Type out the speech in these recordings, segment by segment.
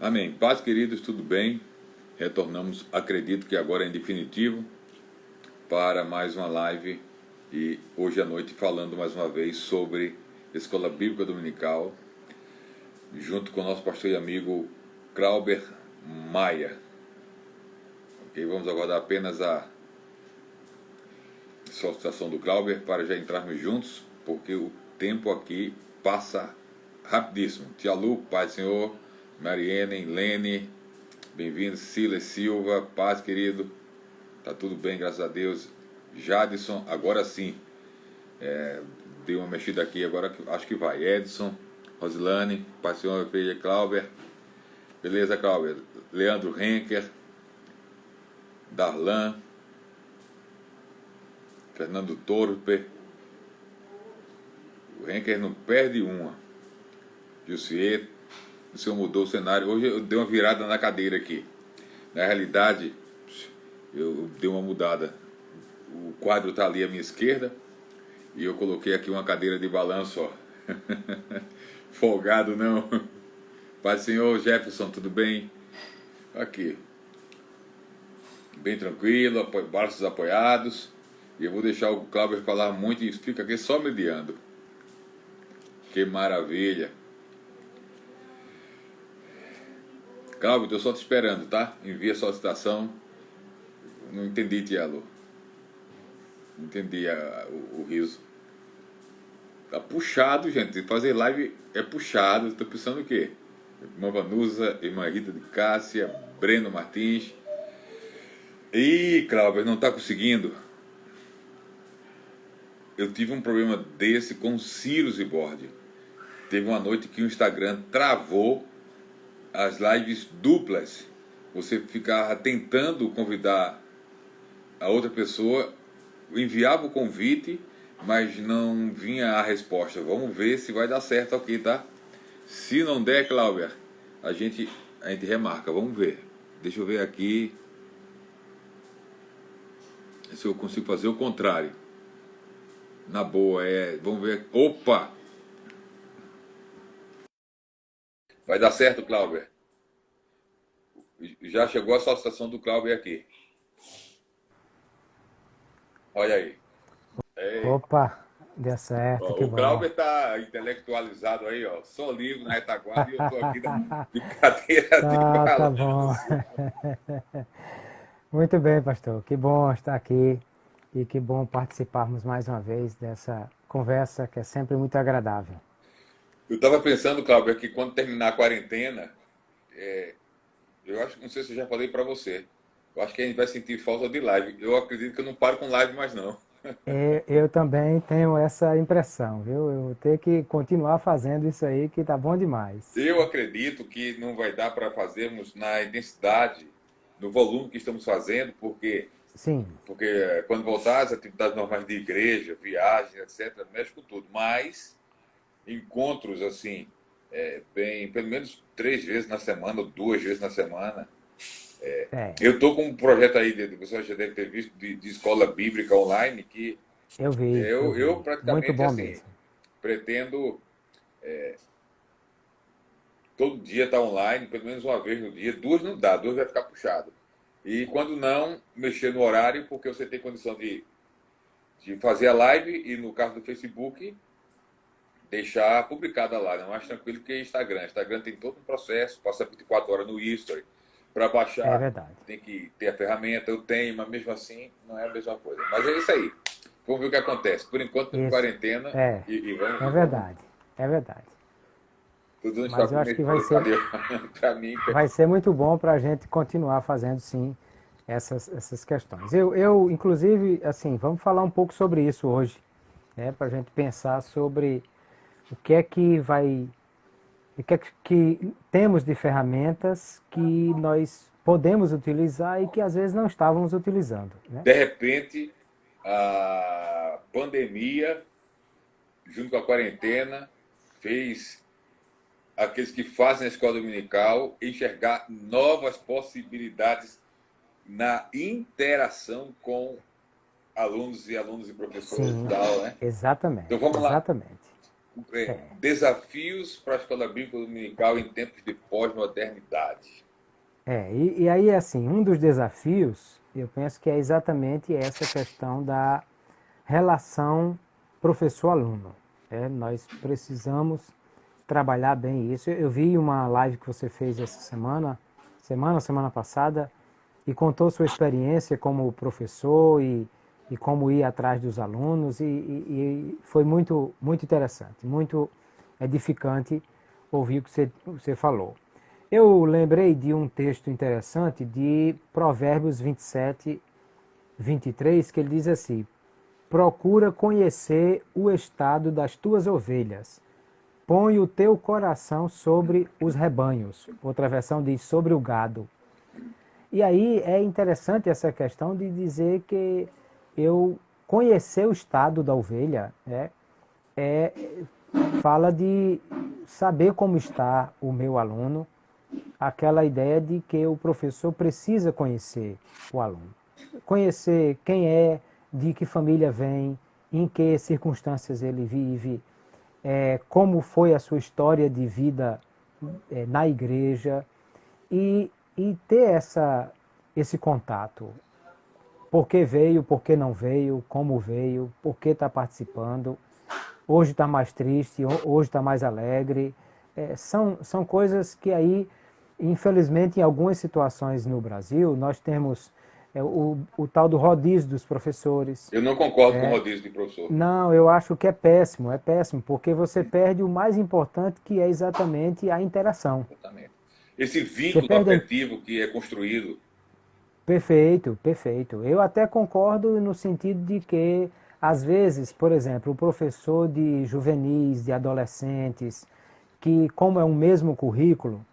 Amém. Paz, queridos, tudo bem? Retornamos, acredito que agora em definitivo, para mais uma live e hoje à noite falando mais uma vez sobre Escola Bíblica Dominical, junto com o nosso pastor e amigo Clauber Maia. Ok, vamos aguardar apenas a solicitação do Clauber para já entrarmos juntos, porque o tempo aqui passa rapidíssimo. Tia Lu, Paz Senhor, Mariene, Lene, bem-vindo, Silas Silva, paz, querido. Tá tudo bem, graças a Deus. Jadson, agora sim. Dei uma mexida aqui, agora acho que vai. Edson, Rosilane, paz, Senhor, Feia, Clauber. Beleza, Clauber. Leandro Henker, Darlan, Fernando Torpe. O Henker não perde uma. Jussier, o senhor mudou o cenário. Hoje eu dei uma virada na cadeira aqui. Na realidade, eu dei uma mudada. O quadro está ali à minha esquerda e eu coloquei aqui uma cadeira de balanço, ó. Folgado não. Paz Senhor, Jefferson, tudo bem? Aqui. Bem tranquilo, braços apoiados. E eu vou deixar o Clauber falar muito e fica aqui só mediando. Que maravilha. Cláudio, estou só te esperando, tá? Envia a solicitação. Não entendi, Tiago. Não entendi o riso. Tá puxado, gente. Fazer live é puxado. Estou pensando o quê? Irmã Vanusa, irmã Rita de Cássia, Breno Martins. Ih, Cláudio, não está conseguindo. Eu tive um problema desse com o Ciro Zibordi. Teve uma noite que o Instagram travou as lives duplas. Você ficava tentando convidar a outra pessoa, enviava o convite, mas não vinha a resposta. Vamos ver se vai dar certo aqui, tá? Se não der, Clauber, a gente remarca. Vamos ver. Deixa eu ver aqui se eu consigo fazer o contrário. Na boa, vamos ver. Opa! Vai dar certo, Clauber. Já chegou a solicitação do Clauber aqui. Olha aí. Opa, deu certo, Ó, que o bom. Clauber tá intelectualizado aí, ó. Só livro na retaguarda e eu tô aqui de cadeira de Tá bom. balanço. Muito bem, pastor. Que bom estar aqui e que bom participarmos mais uma vez dessa conversa que é sempre muito agradável. Eu tava pensando, Clauber, que quando terminar a quarentena, eu acho, não sei se eu já falei para você, eu acho que a gente vai sentir falta de live. Eu acredito que eu não paro com live mais não. Eu também tenho essa impressão, viu? Eu vou ter que continuar fazendo isso aí que tá bom demais. Eu acredito que não vai dar para fazermos na intensidade, no volume que estamos fazendo, Sim, porque quando voltar às atividades normais de igreja, viagens, etc., mexe com tudo. Mas encontros assim, bem, pelo menos 3 vezes na semana, ou 2 vezes na semana. é, Eu estou com um projeto aí, você já deve ter visto, de escola bíblica online, que eu eu vi. Muito praticamente bom assim, mesmo. pretendo todo dia estar online, pelo menos uma vez no dia. Duas não dá, duas vai ficar puxado. E quando não, mexer no horário, porque você tem condição de fazer a live e, no caso do Facebook, deixar publicada lá. Não é mais tranquilo que Instagram. Instagram tem todo um processo, passa 24 horas no history. Para É baixar, verdade. tem que ter a ferramenta. Eu tenho, mas mesmo assim, não é a mesma coisa. Mas é isso aí. Vamos ver o que acontece. Por enquanto, estamos em Isso. quarentena É, e vamos é que vamos. verdade. É verdade. Estou dando Mas choque eu para acho minha que vai esposa. ser Cadê? Para mim. vai ser muito bom para a gente continuar fazendo sim essas questões. Eu, inclusive, assim, vamos falar um pouco sobre isso hoje, né, para a gente pensar sobre o que é que vai, o que é que temos de ferramentas que nós podemos utilizar e que às vezes não estávamos utilizando, né? De repente, a pandemia, junto com a quarentena, fez aqueles que fazem a escola dominical enxergar novas possibilidades na interação com alunos e professores e Sim, tal, né? Então exatamente, vamos lá. exatamente. Desafios para a escola bíblica dominical em tempos de pós-modernidade. E aí, assim, um dos desafios, eu penso que é exatamente essa questão da relação professor-aluno. Nós precisamos trabalhar bem isso. Eu vi uma live que você fez essa semana passada, e contou sua experiência como professor e como ir atrás dos alunos, e foi muito, muito interessante, muito edificante ouvir o que você falou. Eu lembrei de um texto interessante de Provérbios 27, 23, que ele diz assim: procura conhecer o estado das tuas ovelhas, põe o teu coração sobre os rebanhos. Outra versão diz sobre o gado. E aí é interessante essa questão de dizer que eu conhecer o estado da ovelha, é, fala de saber como está o meu aluno, aquela ideia de que o professor precisa conhecer o aluno. Conhecer quem é, de que família vem, em que circunstâncias ele vive, como foi a sua história de vida na igreja, e ter esse contato. Por que veio, por que não veio, como veio, por que está participando, hoje está mais triste, hoje está mais alegre. São coisas que aí, infelizmente, em algumas situações no Brasil, nós temos o tal do rodízio dos professores. Eu não concordo com o rodízio de professor. Não, eu acho que é péssimo, porque você perde o mais importante, que é exatamente a interação. Exatamente. Esse Você vínculo perde. afetivo que é construído. Perfeito, perfeito. Eu até concordo no sentido de que, às vezes, por exemplo, o professor de juvenis, de adolescentes, que como é o mesmo currículo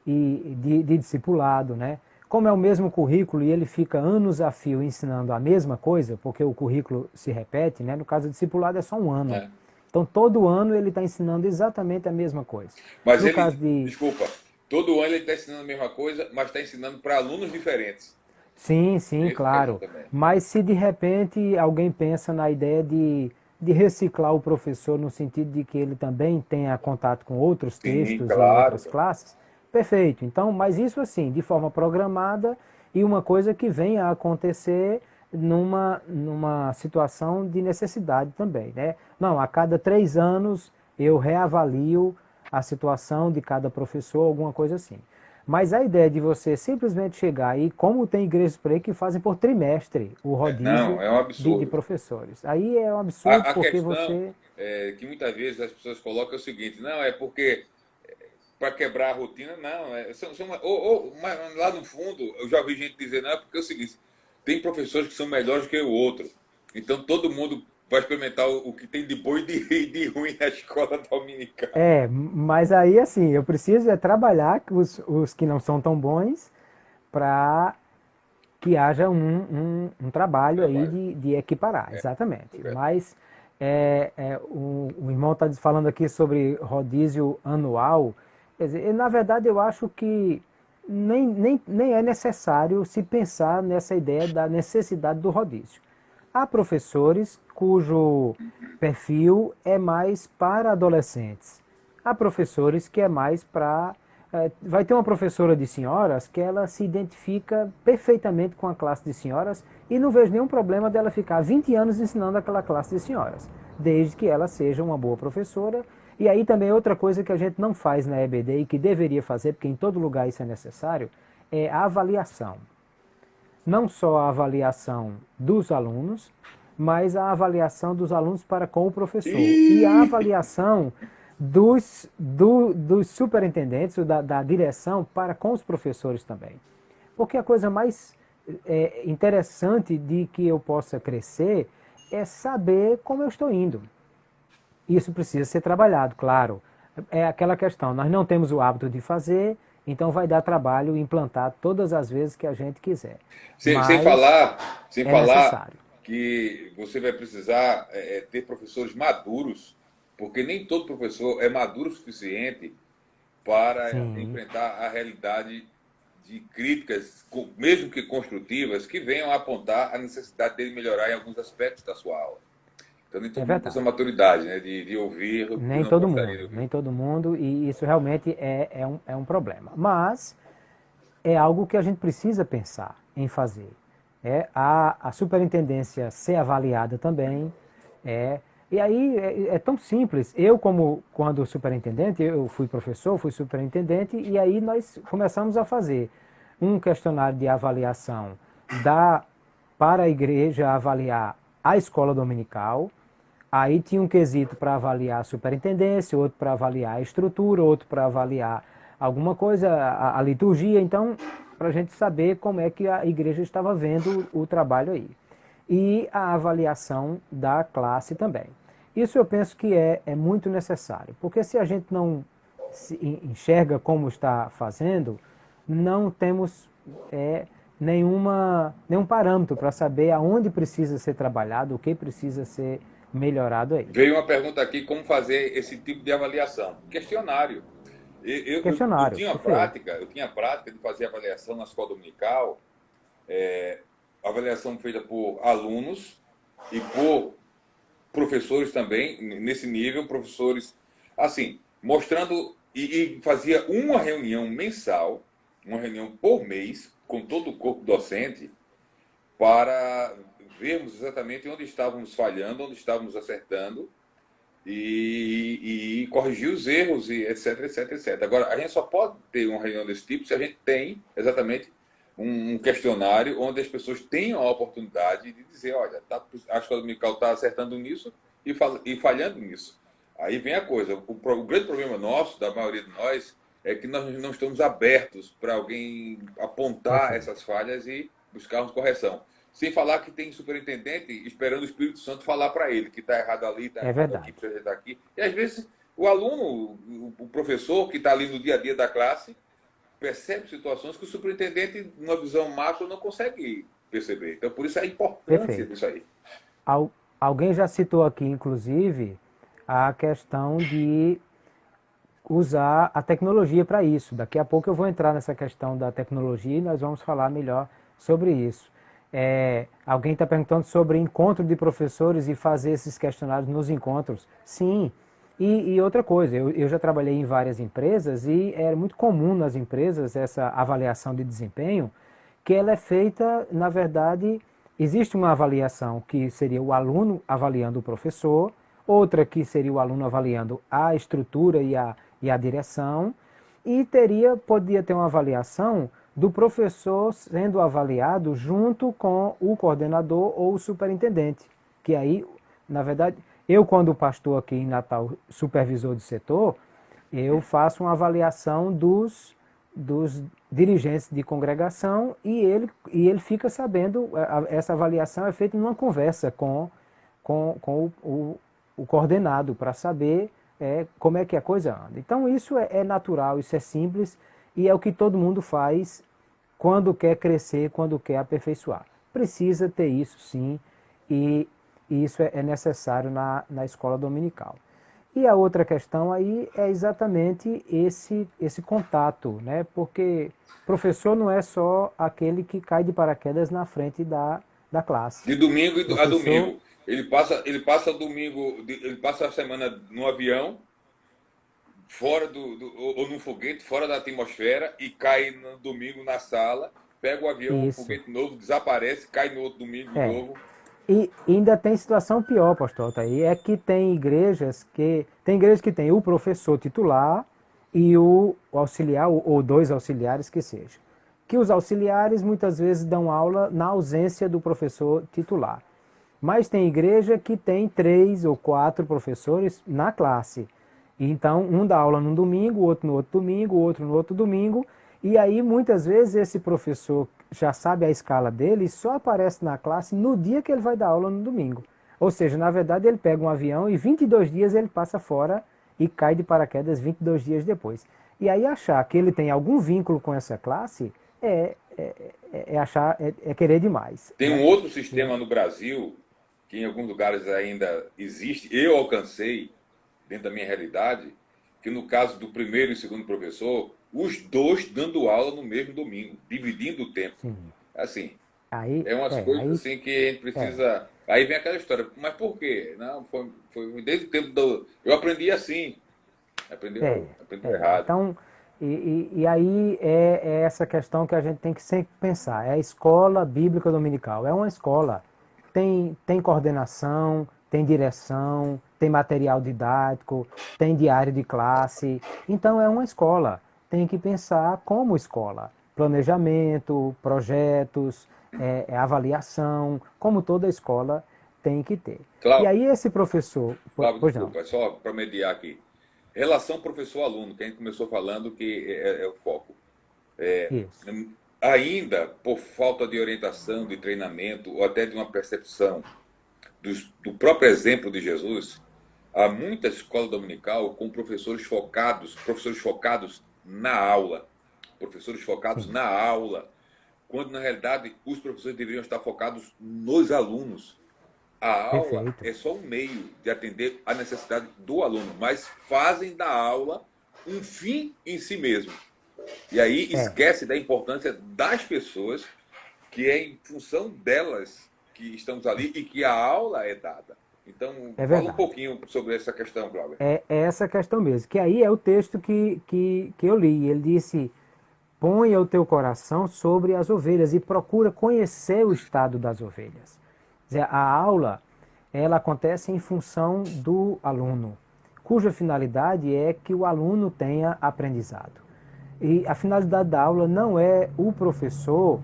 e de discipulado, né? Como é o mesmo currículo e ele fica anos a fio ensinando a mesma coisa, porque o currículo se repete, né? No caso do discipulado é só um ano. Né? Então todo ano ele está ensinando exatamente a mesma coisa. Mas No caso ele, de desculpa, todo ano ele está ensinando a mesma coisa, mas está ensinando para alunos diferentes. Sim, sim, Esse que é bom claro. também. Mas se de repente alguém pensa na ideia de reciclar o professor no sentido de que ele também tenha contato com outros Sim, textos em claro. outras classes, perfeito. Então, mas isso assim, de forma programada e uma coisa que venha a acontecer numa situação de necessidade também, né? Não, a cada 3 anos eu reavalio a situação de cada professor, alguma coisa assim. Mas a ideia de você simplesmente chegar aí, como tem igrejas por aí que fazem por trimestre o rodízio Não, é um de absurdo. professores. Aí é um absurdo A porque questão você. é que muitas vezes as pessoas colocam é o seguinte: não, é porque para quebrar a rotina, não. Mas lá no fundo, eu já ouvi gente dizer, não, é porque é o seguinte: tem professores que são melhores que o outro. Então todo mundo vai experimentar o que tem de bom e de ruim na escola dominical. Mas aí assim, eu preciso trabalhar os que não são tão bons para que haja um trabalho aí Trabalho. de equiparar, exatamente. Correto. Mas o irmão está falando aqui sobre rodízio anual. Quer dizer, na verdade, eu acho que nem é necessário se pensar nessa ideia da necessidade do rodízio. Há professores cujo perfil é mais para adolescentes. Há professores que é mais para. Vai ter uma professora de senhoras que ela se identifica perfeitamente com a classe de senhoras e não vejo nenhum problema dela ficar 20 anos ensinando aquela classe de senhoras, desde que ela seja uma boa professora. E aí também outra coisa que a gente não faz na EBD e que deveria fazer, porque em todo lugar isso é necessário, é a avaliação. Não só a avaliação dos alunos, mas a avaliação dos alunos para com o professor. E a E avaliação dos superintendentes, da direção, para com os professores também. Porque a coisa mais interessante de que eu possa crescer é saber como eu estou indo. Isso precisa ser trabalhado, claro. É aquela questão, nós não temos o hábito de fazer, então vai dar trabalho implantar todas as vezes que a gente quiser. sem Mas sem é falar necessário. que você vai precisar ter professores maduros, porque nem todo professor é maduro o suficiente para Sim, enfrentar a realidade de críticas, mesmo que construtivas, que venham a apontar a necessidade dele melhorar em alguns aspectos da sua aula. Então nem É todo mundo tem essa verdade. maturidade, né? De ouvir o que Nem não todo gostaria de mundo, ouvir. nem todo mundo, e isso realmente é um problema. Mas é algo que a gente precisa pensar em fazer. A superintendência ser avaliada também. É, e aí é tão simples. Eu, como quando superintendente, eu fui professor, fui superintendente, e aí nós começamos a fazer um questionário de avaliação da, para a igreja avaliar a escola dominical. Aí tinha um quesito para avaliar a superintendência, outro para avaliar a estrutura, outro para avaliar alguma coisa, a liturgia. Então, para a gente saber como é que a igreja estava vendo o trabalho aí. E a avaliação da classe também. Isso eu penso que é muito necessário, porque se a gente não se enxerga como está fazendo, não temos nenhum parâmetro para saber aonde precisa ser trabalhado, o que precisa ser melhorado aí. Veio uma pergunta aqui, como fazer esse tipo de avaliação? Questionário. Questionário, perfeito. Eu tinha prática de fazer avaliação na escola dominical, avaliação feita por alunos e por professores também, nesse nível, professores, assim, mostrando, e fazia uma reunião mensal, uma reunião por mês, com todo o corpo docente, para vermos exatamente onde estávamos falhando, onde estávamos acertando, e corrigir os erros, e etc, etc, etc. Agora, a gente só pode ter uma reunião desse tipo se a gente tem exatamente um questionário onde as pessoas tenham a oportunidade de dizer, olha, a escola dominical está acertando nisso e falhando nisso. Aí vem a coisa, o grande problema nosso, da maioria de nós, é que nós não estamos abertos para alguém apontar Perfeito. essas falhas e buscarmos correção. Sem falar que tem superintendente esperando o Espírito Santo falar para ele que está errado ali, está É errado aqui, verdade. precisa ajeitar aqui. E às vezes o aluno, o professor que está ali no dia a dia da classe, percebe situações que o superintendente, numa visão macro, não consegue perceber. Então, por isso a importância Perfeito. disso aí. Alguém já citou aqui, inclusive, a questão de usar a tecnologia para isso. Daqui a pouco eu vou entrar nessa questão da tecnologia e nós vamos falar melhor sobre isso. Alguém está perguntando sobre encontro de professores e fazer esses questionários nos encontros. Sim. E outra coisa, eu já trabalhei em várias empresas e era muito comum nas empresas essa avaliação de desempenho, que ela é feita, na verdade, existe uma avaliação que seria o aluno avaliando o professor, outra que seria o aluno avaliando a estrutura e a direção, e poderia ter uma avaliação do professor sendo avaliado junto com o coordenador ou o superintendente, que aí, na verdade, eu quando pastor aqui em Natal, supervisor de setor, eu faço uma avaliação dos dirigentes de congregação e ele fica sabendo, essa avaliação é feita numa conversa com o coordenado para saber como é que a coisa anda. Então isso é natural, isso é simples e é o que todo mundo faz quando quer crescer, quando quer aperfeiçoar. Precisa ter isso sim e, e isso é necessário na escola dominical. E a outra questão aí é exatamente esse contato, né? Porque professor não é só aquele que cai de paraquedas na frente da classe. De domingo a Professor, domingo. Ele passa domingo, ele passa a semana no avião, fora ou no foguete, fora da atmosfera, e cai no domingo na sala, pega o avião, o isso. foguete novo, desaparece, cai no outro domingo de É. novo. E ainda tem situação pior, pastor Altair, é que tem igrejas que tem o professor titular e o auxiliar, ou dois auxiliares que seja. Que os auxiliares muitas vezes dão aula na ausência do professor titular. Mas tem igreja que tem 3 ou 4 professores na classe. Então, um dá aula num domingo, outro no outro domingo, outro no outro domingo, e aí muitas vezes esse professor já sabe a escala dele e só aparece na classe no dia que ele vai dar aula no domingo. Ou seja, na verdade ele pega um avião e 22 dias ele passa fora e cai de paraquedas 22 dias depois. E aí achar que ele tem algum vínculo com essa classe é querer demais, Tem um né? outro sistema no Brasil, que em alguns lugares ainda existe, eu alcancei, dentro da minha realidade, que no caso do primeiro e segundo professor, os dois dando aula no mesmo domingo, dividindo o tempo. Sim. Assim, Aí, é umas coisas aí, assim que a gente é. precisa Aí vem aquela história, mas por quê? Não, foi desde o tempo do. Eu aprendi assim. É, Aprendeu errado. Então, e aí é essa questão que a gente tem que sempre pensar. É a escola bíblica dominical. É uma escola. Tem coordenação, tem direção, tem material didático, tem diário de classe. Então, é uma escola. Tem que pensar como escola. Planejamento, projetos, avaliação, como toda escola tem que ter. E Cláudio, aí esse professor... Cláudio, Pois não. desculpa, só para mediar aqui. Relação professor-aluno, que a gente começou falando que é o foco. Isso. Ainda, por falta de orientação, de treinamento, ou até de uma percepção do próprio exemplo de Jesus, há muita escola dominical com professores focados na aula, professores focados Sim. na aula, quando na realidade os professores deveriam estar focados nos alunos. A aula Perfeito. é só um meio de atender a necessidade do aluno, mas fazem da aula um fim em si mesmo. E aí É, esquece da importância das pessoas, que é em função delas que estamos ali e que a aula é dada. Então, é fala um verdade. pouquinho sobre essa questão, Cláudia. É essa questão mesmo. Que aí é o texto que eu li. Ele disse: ponha o teu coração sobre as ovelhas e procura conhecer o estado das ovelhas. Quer dizer, a aula, ela acontece em função do aluno, cuja finalidade é que o aluno tenha aprendizado. E a finalidade da aula não é o professor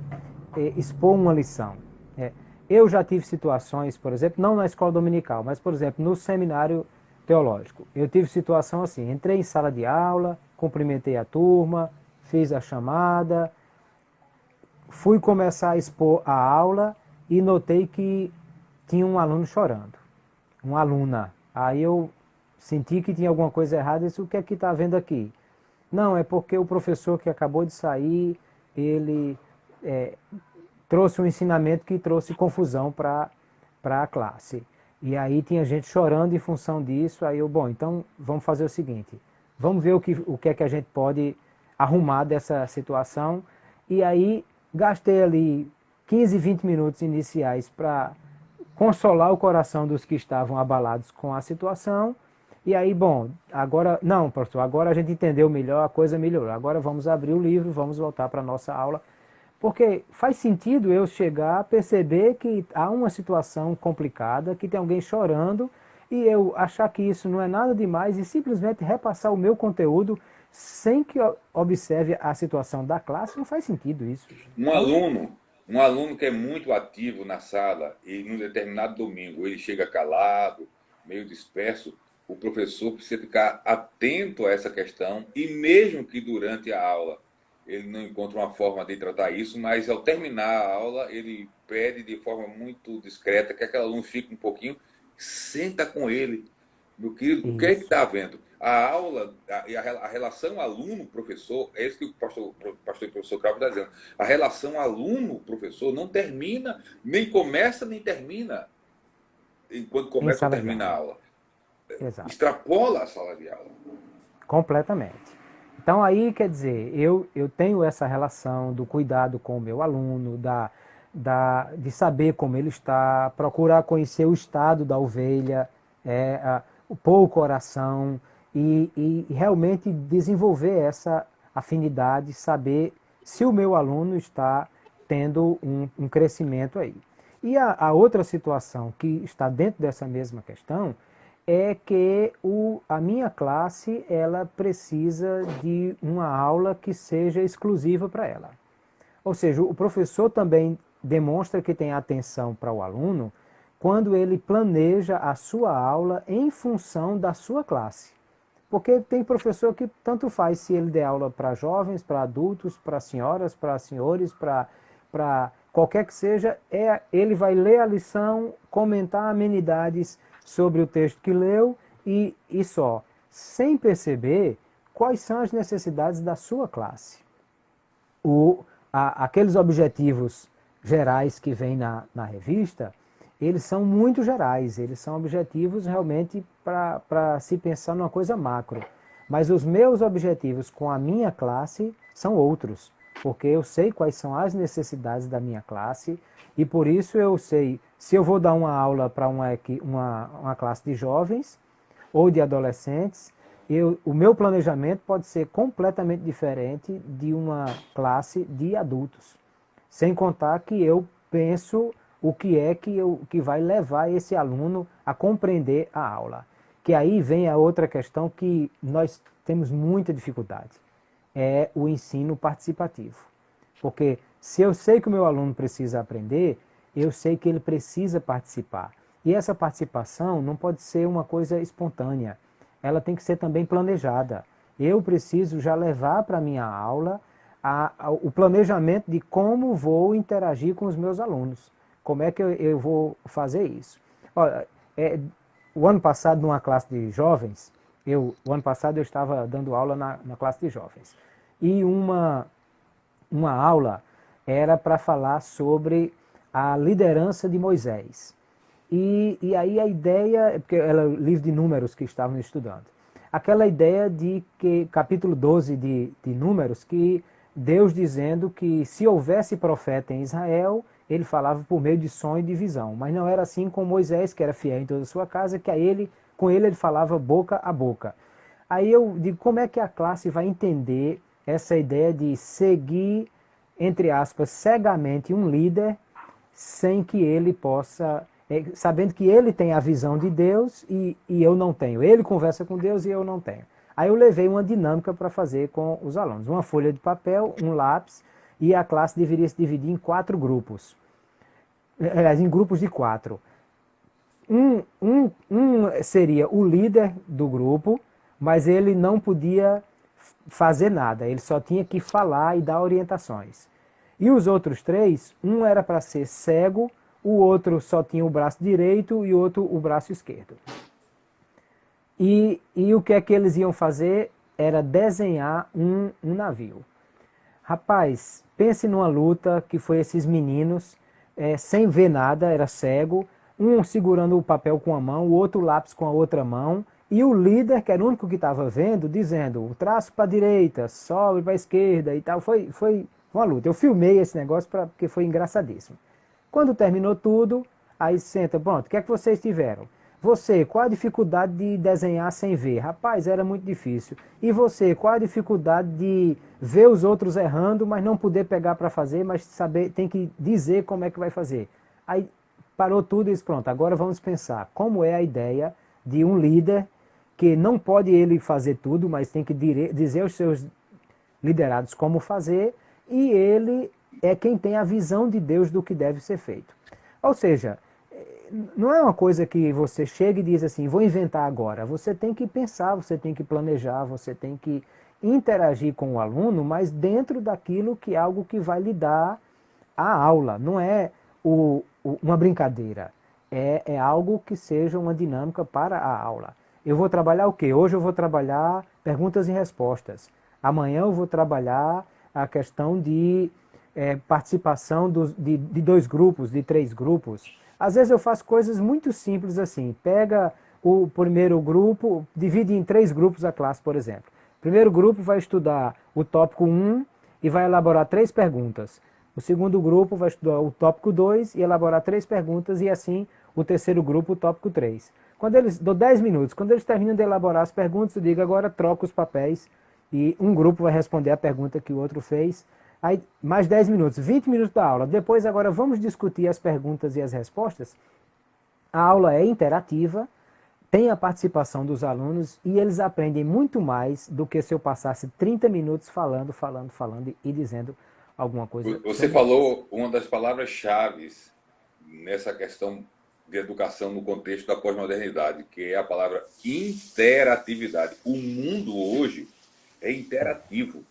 expor uma lição. É, eu já tive situações, por exemplo, não na escola dominical, mas, por exemplo, no seminário teológico. Eu tive situação assim, entrei em sala de aula, cumprimentei a turma, fiz a chamada, fui começar a expor a aula e notei que tinha um aluno chorando, uma aluna. Aí eu senti que tinha alguma coisa errada e disse: o que é que está havendo aqui? Não, é porque o professor que acabou de sair, ele trouxe um ensinamento que trouxe confusão para a classe. E aí tinha gente chorando em função disso. Aí eu, bom, então vamos fazer o seguinte: vamos ver o que é que a gente pode arrumar dessa situação. E aí gastei ali 15, 20 minutos iniciais para consolar o coração dos que estavam abalados com a situação. E aí, bom, agora, não, professor, agora a gente entendeu melhor, a coisa melhorou. Agora vamos abrir o livro, vamos voltar para a nossa aula. Porque faz sentido eu chegar a perceber que há uma situação complicada, que tem alguém chorando, e eu achar que isso não é nada demais e simplesmente repassar o meu conteúdo sem que observe a situação da classe. Não faz sentido isso. Um Então, aluno, um aluno que é muito ativo na sala e num determinado domingo ele chega calado, meio disperso, o professor precisa ficar atento a essa questão e mesmo que durante a aula ele não encontre uma forma de tratar isso, mas ao terminar a aula ele pede de forma muito discreta que aquele aluno fique um pouquinho, senta com ele. Meu querido, o que é que isso. está havendo? A aula, a relação aluno-professor, é isso que o pastor e professor Cravo está dizendo. A relação aluno-professor não termina, nem começa, nem termina enquanto Em começa ou sala de termina a aula. aula. Exato. Extrapola a sala de aula. Completamente. Então aí, quer dizer, eu tenho essa relação do cuidado com o meu aluno, de saber como ele está, procurar conhecer o estado da ovelha, pôr o coração e realmente desenvolver essa afinidade, saber se o meu aluno está tendo um crescimento aí. E a outra situação que está dentro dessa mesma questão é que a minha classe ela precisa de uma aula que seja exclusiva para ela. Ou seja, o professor também demonstra que tem atenção para o aluno quando ele planeja a sua aula em função da sua classe. Porque tem professor que tanto faz se ele der aula para jovens, para adultos, para senhoras, para senhores, para qualquer que seja, ele vai ler a lição, comentar amenidades sobre o texto que leu e só, sem perceber quais são as necessidades da sua classe. Aqueles objetivos gerais que vêm na revista, eles são muito gerais, eles são objetivos realmente para se pensar numa coisa macro. Mas os meus objetivos com a minha classe são outros. porque eu sei quais são as necessidades da minha classe e por isso eu sei se eu vou dar uma aula para uma classe de jovens ou de adolescentes, o meu planejamento pode ser completamente diferente de uma classe de adultos. Sem contar que eu penso o que é que vai levar esse aluno a compreender a aula. Que aí vem a outra questão que nós temos muita dificuldade, é o ensino participativo. Porque se eu sei que o meu aluno precisa aprender, eu sei que ele precisa participar. E essa participação não pode ser uma coisa espontânea, ela tem que ser também planejada. Eu preciso já levar para a minha aula o planejamento de como vou interagir com os meus alunos. Como é que eu vou fazer isso? Olha, o ano passado, numa classe de jovens, o ano passado eu estava dando aula na classe de jovens. E uma aula era para falar sobre a liderança de Moisés. E aí a ideia, porque era o livro de Números que estavam estudando, aquela ideia de que, capítulo 12 de Números, que Deus dizendo que se houvesse profeta em Israel, ele falava por meio de sonho e de visão. Mas não era assim com Moisés, que era fiel em toda a sua casa, que com ele falava boca a boca. Aí eu digo, como é que a classe vai entender essa ideia de seguir, entre aspas, cegamente um líder, sem que ele possa, sabendo que ele tem a visão de Deus e eu não tenho. Ele conversa com Deus e eu não tenho. Aí eu levei uma dinâmica para fazer com os alunos. Uma folha de papel, um lápis, e a classe deveria se dividir em 4 grupos. Aliás, em grupos de 4. Um seria o líder do grupo, mas ele não podia fazer nada, ele só tinha que falar e dar orientações. E os outros 3, um era para ser cego, o outro só tinha o braço direito e o outro o braço esquerdo. E o que é que eles iam fazer era desenhar um navio. Rapaz, pense numa luta que foi esses meninos, sem ver nada, era cego, um segurando o papel com a mão, o outro o lápis com a outra mão, e o líder, que era o único que estava vendo, dizendo, o traço para a direita, sobe para a esquerda e tal. Foi uma luta. Eu filmei esse negócio porque foi engraçadíssimo. Quando terminou tudo, aí senta, pronto, o que é que vocês tiveram? Você, qual a dificuldade de desenhar sem ver? Rapaz, era muito difícil. E você, qual a dificuldade de ver os outros errando, mas não poder pegar para fazer, mas saber, tem que dizer como é que vai fazer? Aí parou tudo e disse, pronto, agora vamos pensar como é a ideia de um líder que não pode ele fazer tudo, mas tem que dizer aos seus liderados como fazer, e ele é quem tem a visão de Deus do que deve ser feito. Ou seja, não é uma coisa que você chega e diz assim, vou inventar agora. Você tem que pensar, você tem que planejar, você tem que interagir com o aluno, mas dentro daquilo que é algo que vai lhe dar a aula. Não é uma brincadeira, é algo que seja uma dinâmica para a aula. Eu vou trabalhar o quê? Hoje eu vou trabalhar perguntas e respostas. Amanhã eu vou trabalhar a questão de participação de 2 grupos, de 3 grupos. Às vezes eu faço coisas muito simples assim. Pega o primeiro grupo, divide em 3 grupos a classe, por exemplo. O primeiro grupo vai estudar o tópico 1 e vai elaborar 3 perguntas. O segundo grupo vai estudar o tópico 2 e elaborar 3 perguntas, e assim o terceiro grupo, o tópico 3. Quando eles, dou 10 minutos, quando eles terminam de elaborar as perguntas, eu digo agora troca os papéis e um grupo vai responder a pergunta que o outro fez. Aí, mais 10 minutos, 20 minutos da aula. Depois, agora, vamos discutir as perguntas e as respostas. A aula é interativa, tem a participação dos alunos e eles aprendem muito mais do que se eu passasse 30 minutos falando e dizendo alguma coisa. Você falou uma das palavras-chave nessa questão de educação no contexto da pós-modernidade, que é a palavra interatividade. O mundo hoje é interativo.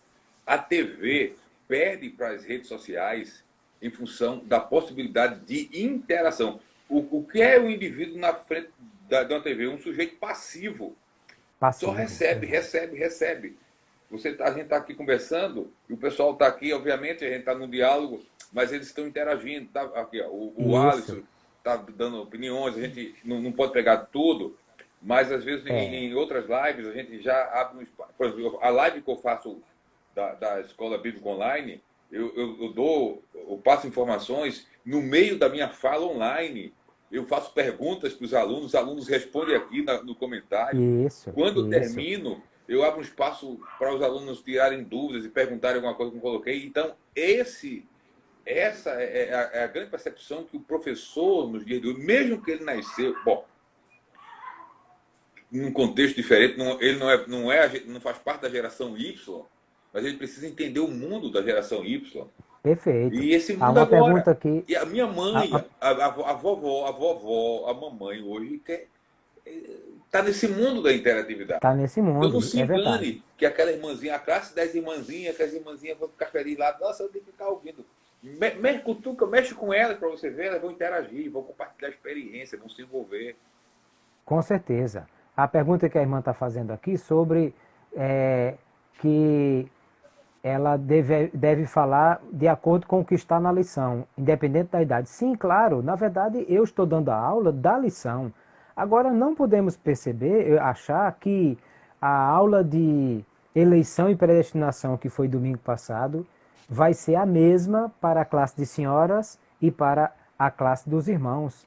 A TV perde para as redes sociais em função da possibilidade de interação. O que é o indivíduo na frente de uma TV? Um sujeito passivo. Só recebe. A gente está aqui conversando, e o pessoal está aqui, obviamente, a gente está num diálogo, mas eles estão interagindo. Tá? Aqui, ó, o Alisson está dando opiniões, a gente não pode pegar tudo, mas às vezes em outras lives a gente já abre um espaço. Por exemplo, a live que eu faço da Escola Bíblica Online, eu passo informações no meio da minha fala online. Eu faço perguntas para os alunos respondem aqui no comentário. Quando eu termino, eu abro um espaço para os alunos tirarem dúvidas e perguntarem alguma coisa que eu coloquei. Então, essa é a grande percepção que o professor, nos dias de hoje, mesmo que ele nasceu, bom, num contexto diferente, ele não faz parte da geração Y, mas ele precisa entender o mundo da geração Y. Perfeito. E esse Há mundo uma agora. pergunta aqui. E a minha mãe, a vovó, a mamãe hoje está nesse mundo da interatividade. Está nesse mundo, então não se é engane verdade. que aquela irmãzinha, a classe das irmãzinhas, que as irmãzinhas vão ficar felizes lá. Nossa, eu tenho que ficar ouvindo. Mexe com elas para você ver, elas vão interagir, vão compartilhar experiência, vão se envolver. Com certeza. A pergunta que a irmã está fazendo aqui sobre que ela deve falar de acordo com o que está na lição, independente da idade. Sim, claro, na verdade eu estou dando a aula da lição. Agora não podemos achar que a aula de eleição e predestinação que foi domingo passado vai ser a mesma para a classe de senhoras e para a classe dos irmãos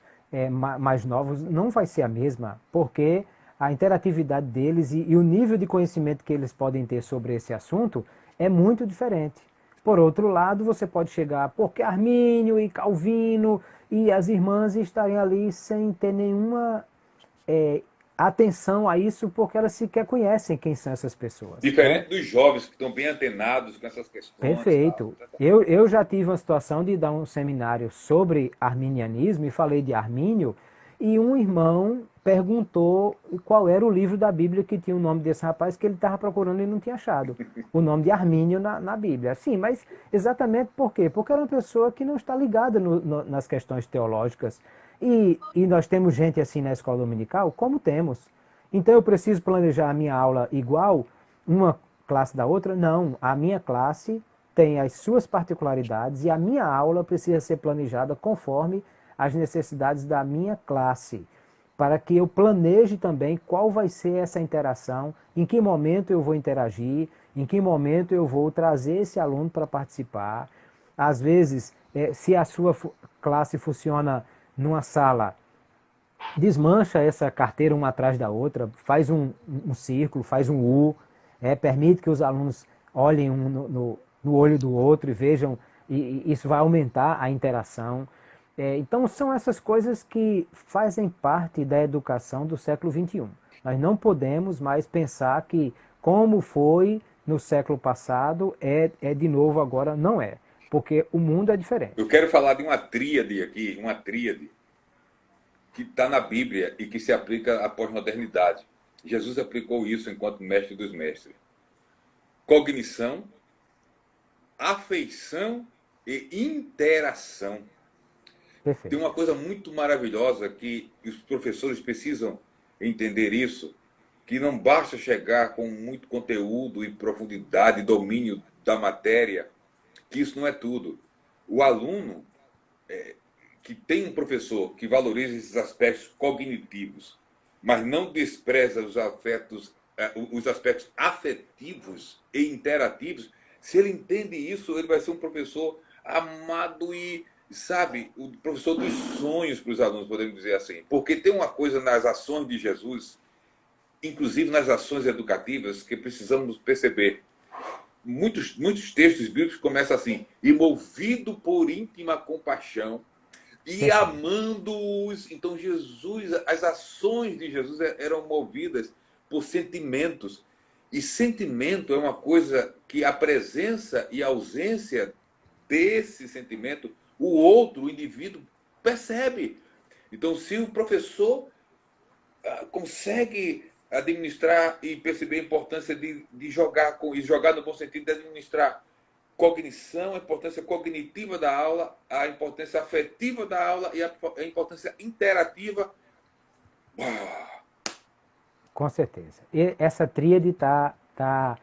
mais novos. Não vai ser a mesma, porque a interatividade deles e o nível de conhecimento que eles podem ter sobre esse assunto é muito diferente. Por outro lado, você pode chegar, porque Armínio e Calvino e as irmãs estarem ali sem ter nenhuma atenção a isso, porque elas sequer conhecem quem são essas pessoas. Diferente dos jovens que estão bem antenados com essas questões. Perfeito. Eu já tive uma situação de dar um seminário sobre arminianismo e falei de Armínio, e um irmão perguntou qual era o livro da Bíblia que tinha o nome desse rapaz que ele estava procurando e não tinha achado. O nome de Armínio na Bíblia. Sim, mas exatamente por quê? Porque era uma pessoa que não está ligada nas questões teológicas. E nós temos gente assim na escola dominical? Como temos. Então eu preciso planejar a minha aula igual uma classe da outra? Não. A minha classe tem as suas particularidades e a minha aula precisa ser planejada conforme as necessidades da minha classe, para que eu planeje também qual vai ser essa interação, em que momento eu vou interagir, em que momento eu vou trazer esse aluno para participar. Às vezes, se a sua classe funciona numa sala, desmancha essa carteira uma atrás da outra, faz um círculo, faz um U, permite que os alunos olhem um no olho do outro e vejam, e isso vai aumentar a interação. Então são essas coisas que fazem parte da educação do século XXI. Nós não podemos mais pensar que como foi no século passado, é de novo agora, não é. Porque o mundo é diferente. Eu quero falar de uma tríade aqui, uma tríade que está na Bíblia e que se aplica à pós-modernidade. Jesus aplicou isso enquanto mestre dos mestres. Cognição, afeição e interação. Perfeito. Tem uma coisa muito maravilhosa que os professores precisam entender isso, que não basta chegar com muito conteúdo e profundidade, domínio da matéria, que isso não é tudo. O aluno que tem um professor que valoriza esses aspectos cognitivos, mas não despreza os aspectos afetivos e interativos, se ele entende isso, ele vai ser um professor amado e, sabe, o professor dos sonhos para os alunos, podemos dizer assim. Porque tem uma coisa nas ações de Jesus, inclusive nas ações educativas, que precisamos perceber. Muitos textos bíblicos começam assim: e movido por íntima compaixão e amando-os. Então Jesus, as ações de Jesus eram movidas por sentimentos. E sentimento é uma coisa que a presença e a ausência desse sentimento, o outro, o indivíduo, percebe. Então, se o professor consegue administrar e perceber a importância de jogar, e jogar no bom sentido de administrar cognição, a importância cognitiva da aula, a importância afetiva da aula e a importância interativa. Com certeza. E essa tríade tá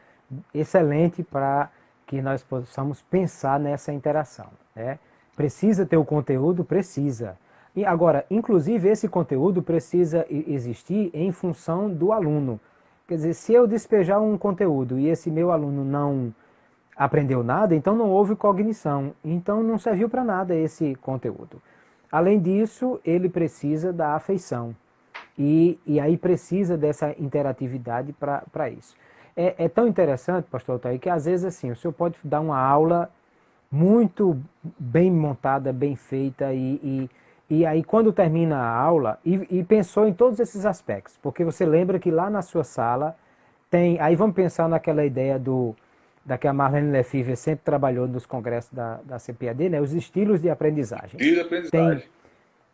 excelente para que nós possamos pensar nessa interação. Precisa ter o conteúdo? Precisa. E agora, inclusive, esse conteúdo precisa existir em função do aluno. Quer dizer, se eu despejar um conteúdo e esse meu aluno não aprendeu nada, então não houve cognição. Então não serviu para nada esse conteúdo. Além disso, ele precisa da afeição. E aí precisa dessa interatividade para isso. É tão interessante, pastor Altair, que às vezes assim, o senhor pode dar uma aula muito bem montada, bem feita, e aí quando termina a aula, e pensou em todos esses aspectos, porque você lembra que lá na sua sala tem, aí vamos pensar naquela ideia da que a Marlene Lefevre sempre trabalhou nos congressos da CPAD, né, os estilos de aprendizagem. Estilo de Tem, aprendizagem.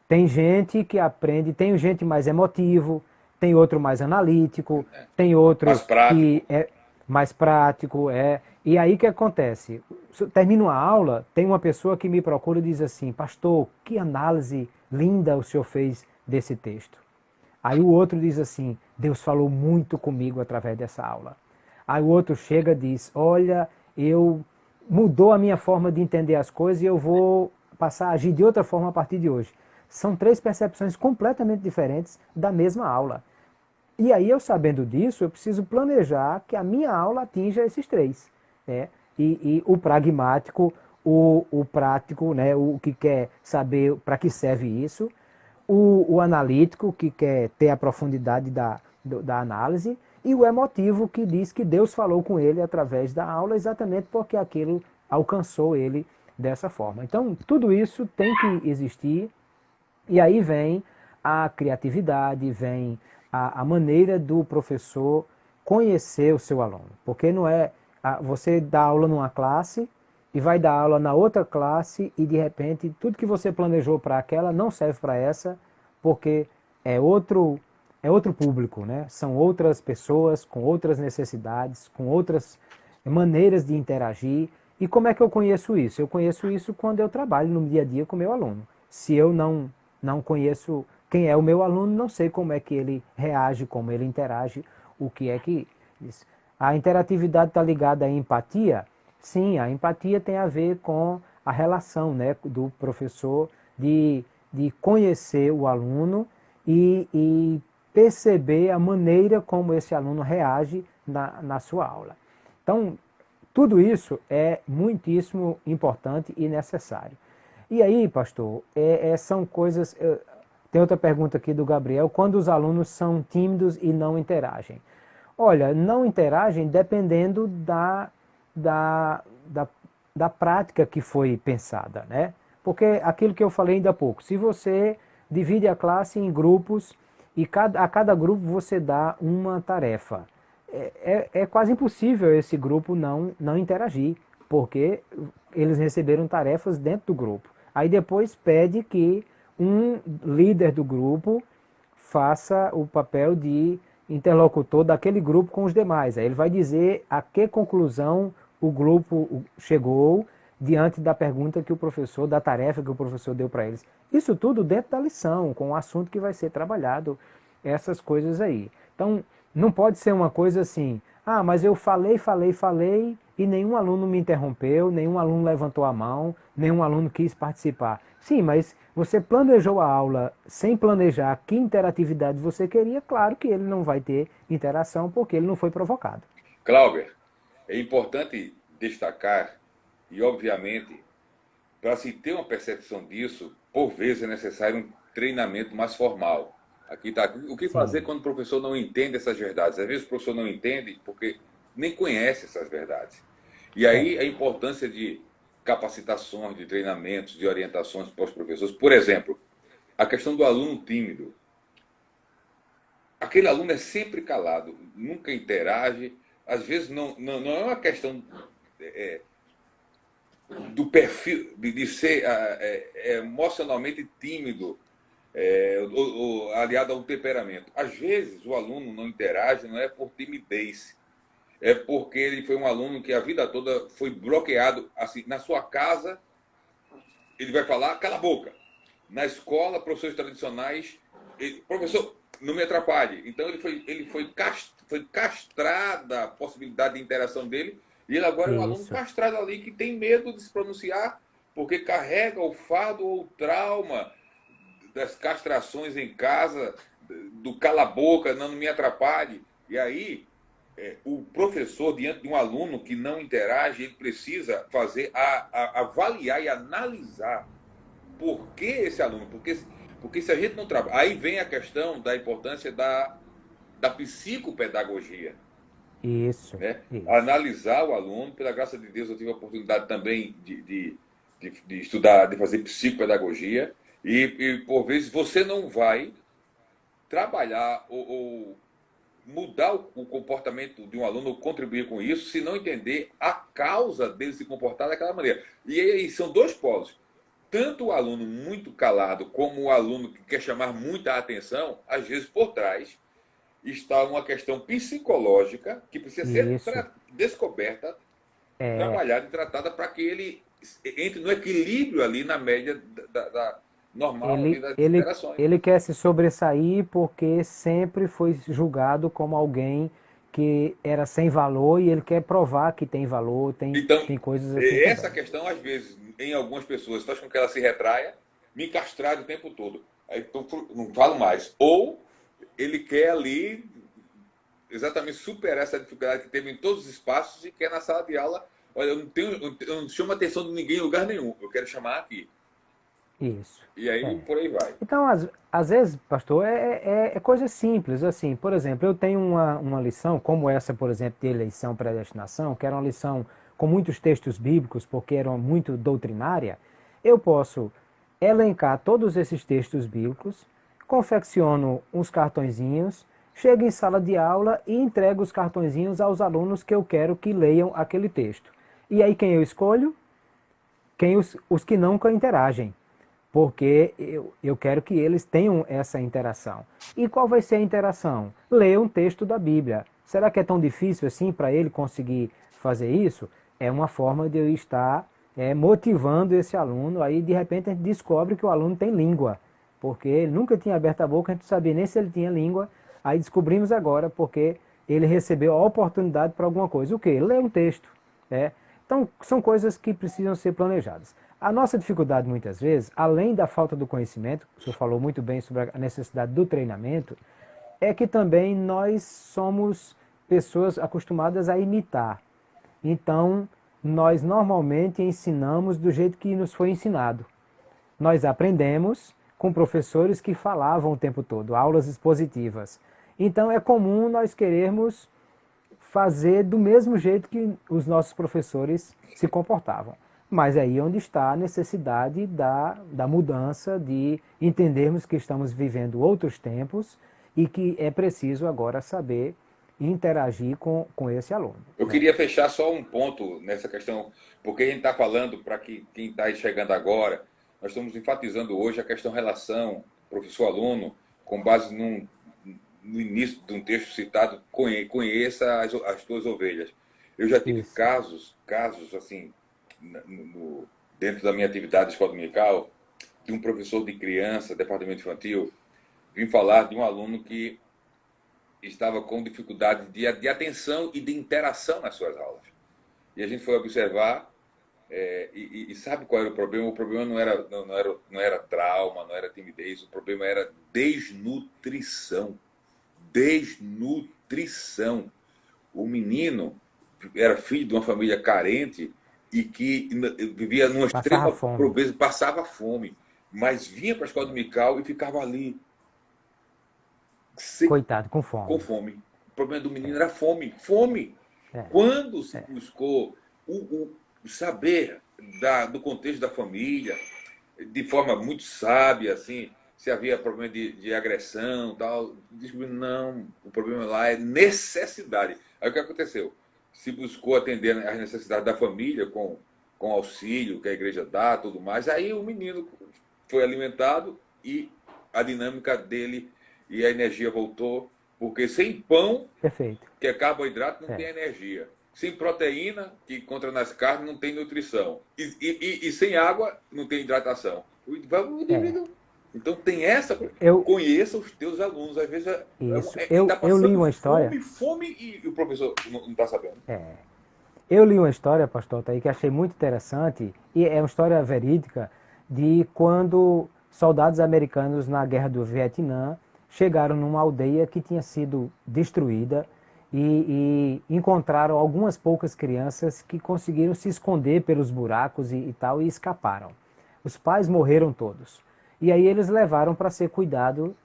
tem gente que aprende, tem gente mais emotivo, tem outro mais analítico, tem Mais outro prático. que é mais prático, E aí o que acontece? Termino a aula, tem uma pessoa que me procura e diz assim, pastor, que análise linda o senhor fez desse texto. Aí o outro diz assim, Deus falou muito comigo através dessa aula. Aí o outro chega e diz, olha, eu mudou a minha forma de entender as coisas e eu vou passar a agir de outra forma a partir de hoje. São três percepções completamente diferentes da mesma aula. E aí, eu sabendo disso, eu preciso planejar que a minha aula atinja esses três. Né? E o pragmático, o prático, né? O que quer saber para que serve isso, o analítico, que quer ter a profundidade da análise, e o emotivo, que diz que Deus falou com ele através da aula, exatamente porque aquilo alcançou ele dessa forma. Então, tudo isso tem que existir, e aí vem a criatividade, vem a maneira do professor conhecer o seu aluno. Porque não é você dá aula numa classe e vai dar aula na outra classe e de repente tudo que você planejou para aquela não serve para essa, porque é outro público, né? São outras pessoas com outras necessidades, com outras maneiras de interagir. E como é que eu conheço isso? Eu conheço isso quando eu trabalho no dia a dia com o meu aluno. Se eu não conheço quem é o meu aluno, não sei como é que ele reage, como ele interage, o que é que... A interatividade está ligada à empatia? Sim, a empatia tem a ver com a relação, né, do professor de conhecer o aluno e perceber a maneira como esse aluno reage na sua aula. Então, tudo isso é muitíssimo importante e necessário. E aí, pastor, são coisas... Tem outra pergunta aqui do Gabriel. Quando os alunos são tímidos e não interagem? Olha, não interagem dependendo da, da, da prática que foi pensada, né? Porque aquilo que eu falei ainda há pouco, se você divide a classe em grupos e a cada grupo você dá uma tarefa, é quase impossível esse grupo não interagir, porque eles receberam tarefas dentro do grupo. Aí depois pede que um líder do grupo faça o papel de interlocutor daquele grupo com os demais. Aí ele vai dizer a que conclusão o grupo chegou diante da pergunta que o professor, da tarefa que o professor deu para eles. Isso tudo dentro da lição, com o assunto que vai ser trabalhado, essas coisas aí. Então, não pode ser uma coisa assim, mas eu falei e nenhum aluno me interrompeu, nenhum aluno levantou a mão, nenhum aluno quis participar. Sim, mas você planejou a aula sem planejar que interatividade você queria, claro que ele não vai ter interação porque ele não foi provocado. Clauber, é importante destacar, e obviamente, para se ter uma percepção disso, por vezes é necessário um treinamento mais formal. Aqui está. O que fazer Sim. quando o professor não entende essas verdades? Às vezes o professor não entende porque nem conhece essas verdades. E É. aí a importância de capacitações, de treinamentos, de orientações para os professores. Por exemplo, a questão do aluno tímido. Aquele aluno é sempre calado, nunca interage. Às vezes não é uma questão do perfil, de ser emocionalmente tímido, aliado a um temperamento. Às vezes o aluno não interage, não é por timidez, é porque ele foi um aluno que a vida toda foi bloqueado. Assim, na sua casa, ele vai falar, cala a boca. Na escola, professores tradicionais, professor, não me atrapalhe. Então foi castrada a possibilidade de interação dele, e ele agora é um aluno Isso. castrado ali que tem medo de se pronunciar, porque carrega o fardo ou o trauma das castrações em casa, do cala a boca, não me atrapalhe. E aí o professor, diante de um aluno que não interage, ele precisa fazer, avaliar e analisar por que esse aluno, porque se a gente não trabalha... Aí vem a questão da importância da psicopedagogia. Isso, Né? isso. Analisar o aluno, pela graça de Deus, eu tive a oportunidade também de estudar, de fazer psicopedagogia, e por vezes você não vai trabalhar ou mudar o comportamento de um aluno, ou contribuir com isso, se não entender a causa dele se comportar daquela maneira. E aí são dois polos. Tanto o aluno muito calado, como o aluno que quer chamar muita atenção, às vezes por trás está uma questão psicológica que precisa ser Isso. descoberta, É, trabalhada e tratada para que ele entre no equilíbrio ali na média normal ali ele, das ele, interações. ele quer se sobressair porque sempre foi julgado como alguém que era sem valor e ele quer provar que tem valor, Então, tem coisas assim também. essa questão, às vezes, em algumas pessoas, faz com que ela se retraia, me castrar o tempo todo. Aí então, não falo mais. Ou ele quer ali exatamente superar essa dificuldade que teve em todos os espaços e quer na sala de aula. Olha, eu não chamo a atenção de ninguém em lugar nenhum. Eu quero chamar aqui. Isso. E aí, É. por aí vai. Então, às vezes, pastor, é coisa simples, assim, por exemplo, eu tenho uma lição, como essa, por exemplo, de eleição, predestinação, que era uma lição com muitos textos bíblicos, porque era muito doutrinária, eu posso elencar todos esses textos bíblicos, confecciono uns cartõezinhos, chego em sala de aula e entrego os cartõezinhos aos alunos que eu quero que leiam aquele texto. E aí quem eu escolho? Os que nunca interagem, porque eu quero que eles tenham essa interação. E qual vai ser a interação? Ler um texto da Bíblia. Será que é tão difícil assim para ele conseguir fazer isso? É uma forma de eu estar motivando esse aluno. Aí de repente a gente descobre que o aluno tem língua, porque ele nunca tinha aberto a boca, a gente não sabia nem se ele tinha língua. Aí descobrimos agora porque ele recebeu a oportunidade para alguma coisa. O quê? Ler um texto. É. Então, são coisas que precisam ser planejadas. A nossa dificuldade, muitas vezes, além da falta do conhecimento, o senhor falou muito bem sobre a necessidade do treinamento, é que também nós somos pessoas acostumadas a imitar. Então, nós normalmente ensinamos do jeito que nos foi ensinado. Nós aprendemos com professores que falavam o tempo todo, aulas expositivas. Então, é comum nós querermos fazer do mesmo jeito que os nossos professores se comportavam. Mas é aí onde está a necessidade da mudança, de entendermos que estamos vivendo outros tempos e que é preciso agora saber interagir com esse aluno. Eu Né? queria fechar só um ponto nessa questão, porque a gente está falando, para quem está chegando agora, nós estamos enfatizando hoje a questão relação professor-aluno, com base no início de um texto citado, conheça as tuas ovelhas. Eu já tive Isso. casos assim, dentro da minha atividade de escola dominical, de um professor de criança, departamento infantil, vim falar de um aluno que estava com dificuldade de atenção e de interação nas suas aulas. E a gente foi observar, e sabe qual era o problema? O problema não era trauma, não era timidez, o problema era desnutrição. Desnutrição. O menino era filho de uma família carente e que vivia numa Passava extrema fome. pobreza, passava fome, mas vinha para a escola dominical e ficava ali Coitado, com com fome. fome. O problema do menino era fome. Fome. Quando se buscou o saber do contexto da família, de forma muito sábia, assim, se havia problema de agressão, tal, descobriu, não, o problema lá é necessidade. Aí o que aconteceu? Se buscou atender às necessidades da família com auxílio que a igreja dá, tudo mais. Aí o menino foi alimentado e a dinâmica dele e a energia voltou, porque sem pão, Perfeito. que é carboidrato, não tem É. energia. Sem proteína, que encontra nas carnes, não tem nutrição. E sem água, não tem hidratação. O É. indivíduo. Então tem essa. Eu, Conheça os teus alunos. Às vezes isso. está Eu li passando uma história. fome e o professor não está sabendo. Eu li uma história, pastor Taí, que achei muito interessante, e é uma história verídica, de quando soldados americanos na guerra do Vietnã chegaram numa aldeia que tinha sido destruída e encontraram algumas poucas crianças que conseguiram se esconder pelos buracos e tal e escaparam. Os pais morreram todos. E aí eles levaram para ser cuidado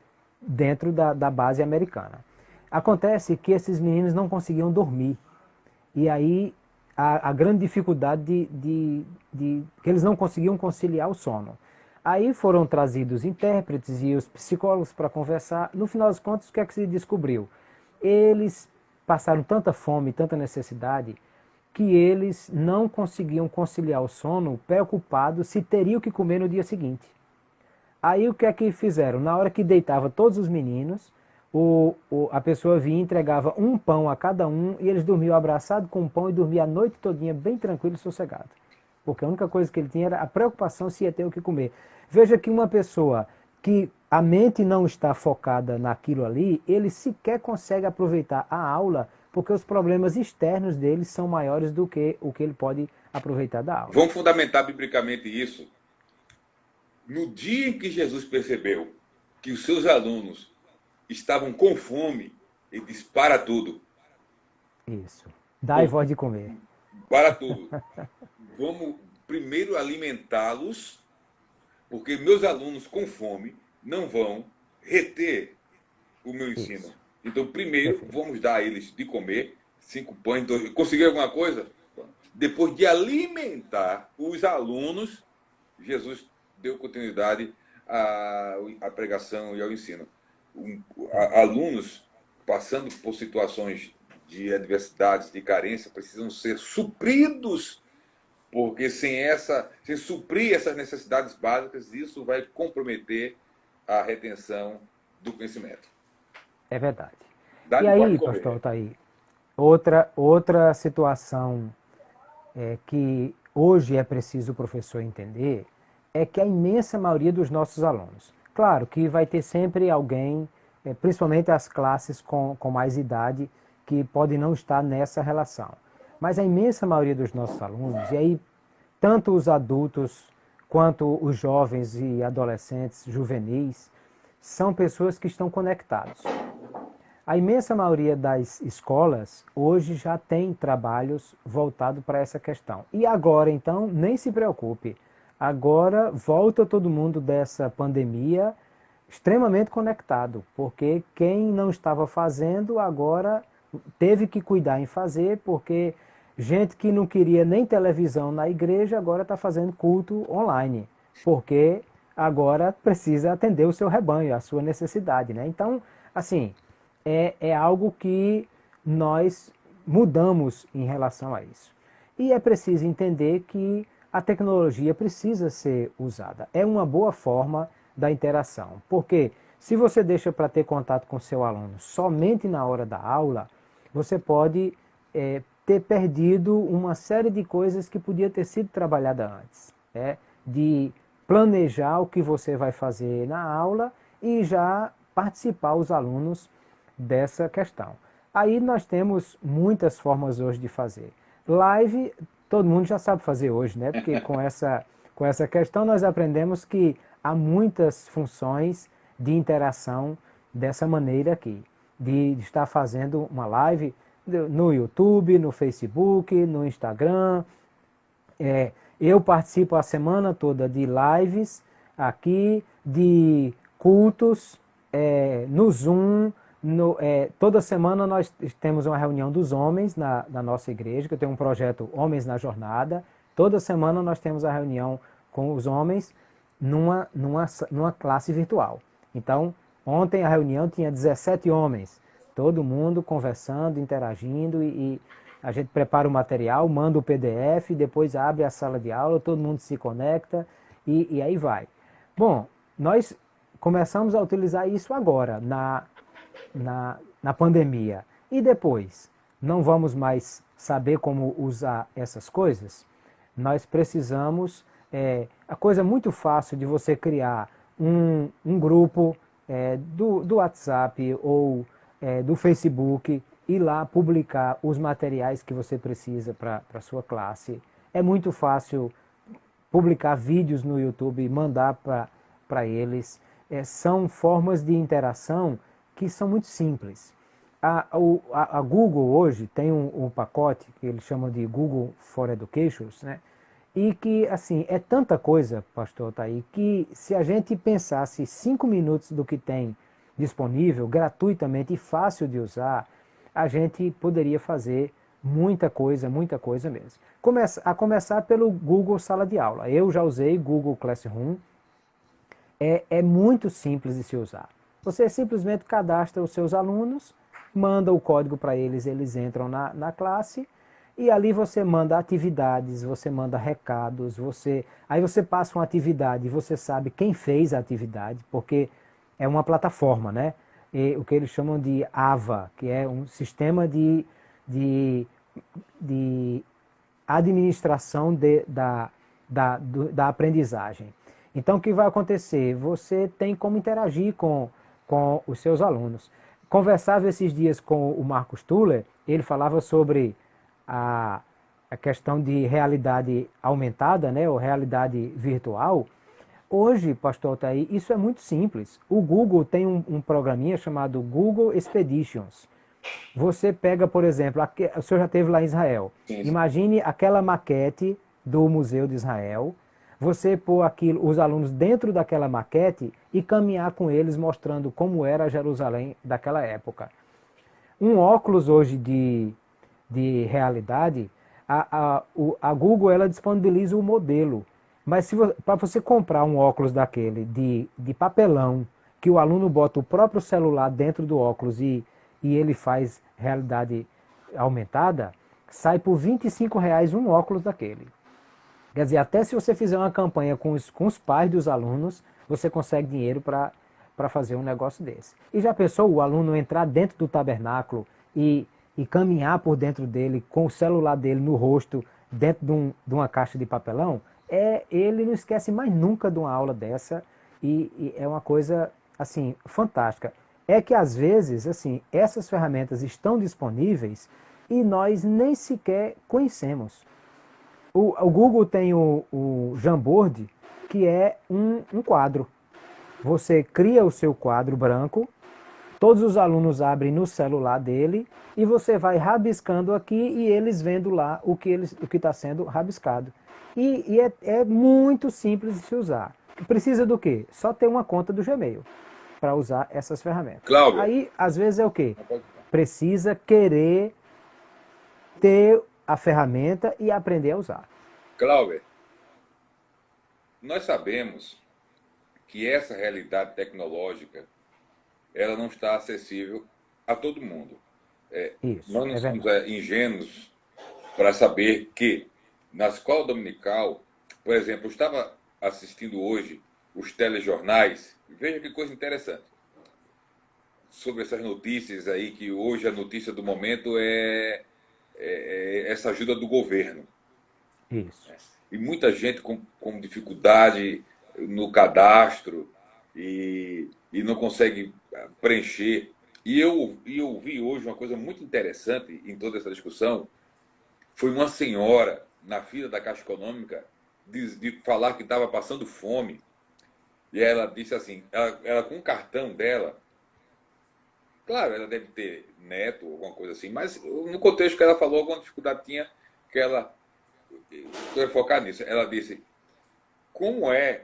dentro da base americana. Acontece que esses meninos não conseguiam dormir. E aí a grande dificuldade que eles não conseguiam conciliar o sono. Aí foram trazidos intérpretes e os psicólogos para conversar. No final das contas, o que é que se descobriu? Eles passaram tanta fome, tanta necessidade, que eles não conseguiam conciliar o sono, preocupados se teriam que comer no dia seguinte. Aí o que é que fizeram? Na hora que deitava todos os meninos, a pessoa vinha e entregava um pão a cada um e eles dormiam abraçados com o pão e dormiam a noite todinha bem tranquilo e sossegado. Porque a única coisa que ele tinha era a preocupação se ia ter o que comer. Veja que uma pessoa que a mente não está focada naquilo ali, ele sequer consegue aproveitar a aula porque os problemas externos dele são maiores do que o que ele pode aproveitar da aula. Vamos fundamentar biblicamente isso. No dia em que Jesus percebeu que os seus alunos estavam com fome, ele disse: para tudo. Isso. Dai voz de comer. Para tudo. Vamos primeiro alimentá-los, porque meus alunos com fome não vão reter o meu ensino. Isso. Então, primeiro, vamos dar a eles de comer 5 pães, 2... Conseguiram alguma coisa? Depois de alimentar os alunos, Jesus deu continuidade à pregação e ao ensino. Alunos passando por situações de adversidades, de carência, precisam ser supridos, porque sem suprir essas necessidades básicas, isso vai comprometer a retenção do conhecimento. É verdade. E aí, pastor, tá aí. Outra situação que hoje é preciso o professor entender é que a imensa maioria dos nossos alunos, claro que vai ter sempre alguém, principalmente as classes com mais idade, que pode não estar nessa relação. Mas a imensa maioria dos nossos alunos, e aí tanto os adultos quanto os jovens e adolescentes, juvenis, são pessoas que estão conectados. A imensa maioria das escolas hoje já tem trabalhos voltados para essa questão. E agora, então, nem se preocupe. Agora volta todo mundo dessa pandemia extremamente conectado, porque quem não estava fazendo agora teve que cuidar em fazer, porque gente que não queria nem televisão na igreja agora está fazendo culto online, porque agora precisa atender o seu rebanho, a sua necessidade, né? Então, assim, é algo que nós mudamos em relação a isso. E é preciso entender que a tecnologia precisa ser usada. É uma boa forma da interação, porque se você deixa para ter contato com seu aluno somente na hora da aula, você pode ter perdido uma série de coisas que podia ter sido trabalhada antes, de planejar o que você vai fazer na aula e já participar os alunos dessa questão. Aí nós temos muitas formas hoje de fazer. Live, todo mundo já sabe fazer hoje, né? Porque com essa questão nós aprendemos que há muitas funções de interação dessa maneira aqui, de estar fazendo uma live no YouTube, no Facebook, no Instagram. Eu participo a semana toda de lives aqui, de cultos, no Zoom. Toda semana nós temos uma reunião dos homens na nossa igreja, que eu tenho um projeto Homens na Jornada. Toda semana nós temos a reunião com os homens numa classe virtual. Então, ontem a reunião tinha 17 homens, todo mundo conversando, interagindo e a gente prepara o material, manda o PDF, depois abre a sala de aula, todo mundo se conecta e aí vai. Bom, nós começamos a utilizar isso agora, na pandemia. E depois, não vamos mais saber como usar essas coisas? Nós precisamos... a coisa muito fácil de você criar um grupo do WhatsApp ou do Facebook, ir lá publicar os materiais que você precisa para a sua classe. É muito fácil publicar vídeos no YouTube e mandar para eles. São formas de interação que são muito simples. A Google hoje tem um pacote que eles chamam de Google for Education, né? E que, assim, é tanta coisa, pastor Otaí, que se a gente pensasse 5 minutos do que tem disponível, gratuitamente e fácil de usar, a gente poderia fazer muita coisa mesmo. A começar pelo Google Sala de Aula. Eu já usei Google Classroom, é muito simples de se usar. Você simplesmente cadastra os seus alunos, manda o código para eles, eles entram na classe, e ali você manda atividades, você manda recados, aí você passa uma atividade e você sabe quem fez a atividade, porque é uma plataforma, né? E o que eles chamam de AVA, que é um sistema de administração da aprendizagem. Então, o que vai acontecer? Você tem como interagir com os seus alunos. Conversava esses dias com o Marcos Tuller, ele falava sobre a questão de realidade aumentada, né, ou realidade virtual. Hoje, pastor Altair, isso é muito simples. O Google tem um programinha chamado Google Expeditions. Você pega, por exemplo, o senhor já esteve lá em Israel. Sim. Imagine aquela maquete do Museu de Israel, você pôr os alunos dentro daquela maquete e caminhar com eles mostrando como era Jerusalém daquela época. Um óculos hoje de realidade, a Google ela disponibiliza o modelo. Mas para você comprar um óculos daquele de papelão, que o aluno bota o próprio celular dentro do óculos e ele faz realidade aumentada, sai por R$ 25 um óculos daquele. Quer dizer, até se você fizer uma campanha com os pais dos alunos, você consegue dinheiro para fazer um negócio desse. E já pensou o aluno entrar dentro do tabernáculo e caminhar por dentro dele com o celular dele no rosto, dentro de uma caixa de papelão? Ele não esquece mais nunca de uma aula dessa e é uma coisa, assim, fantástica. É que às vezes, assim, essas ferramentas estão disponíveis e nós nem sequer conhecemos. O Google tem o Jamboard, que é um quadro. Você cria o seu quadro branco, todos os alunos abrem no celular dele e você vai rabiscando aqui e eles vendo lá o que está sendo rabiscado. E é muito simples de se usar. Precisa do quê? Só ter uma conta do Gmail para usar essas ferramentas. Cláudio. Aí, às vezes, é o quê? Precisa querer ter a ferramenta e aprender a usar. Cláudio, nós sabemos que essa realidade tecnológica ela não está acessível a todo mundo. Isso, nós não somos ingênuos para saber que na escola dominical, por exemplo, eu estava assistindo hoje os telejornais, veja que coisa interessante, sobre essas notícias aí, que hoje a notícia do momento é essa ajuda do governo. Isso. E muita gente com dificuldade no cadastro e não consegue preencher. E eu vi hoje uma coisa muito interessante em toda essa discussão, foi uma senhora na fila da Caixa Econômica de falar que estava passando fome. E ela disse assim, ela com o cartão dela, claro, ela deve ter neto, alguma coisa assim, mas no contexto que ela falou, alguma dificuldade tinha, que ela, eu ia focar nisso, ela disse, como é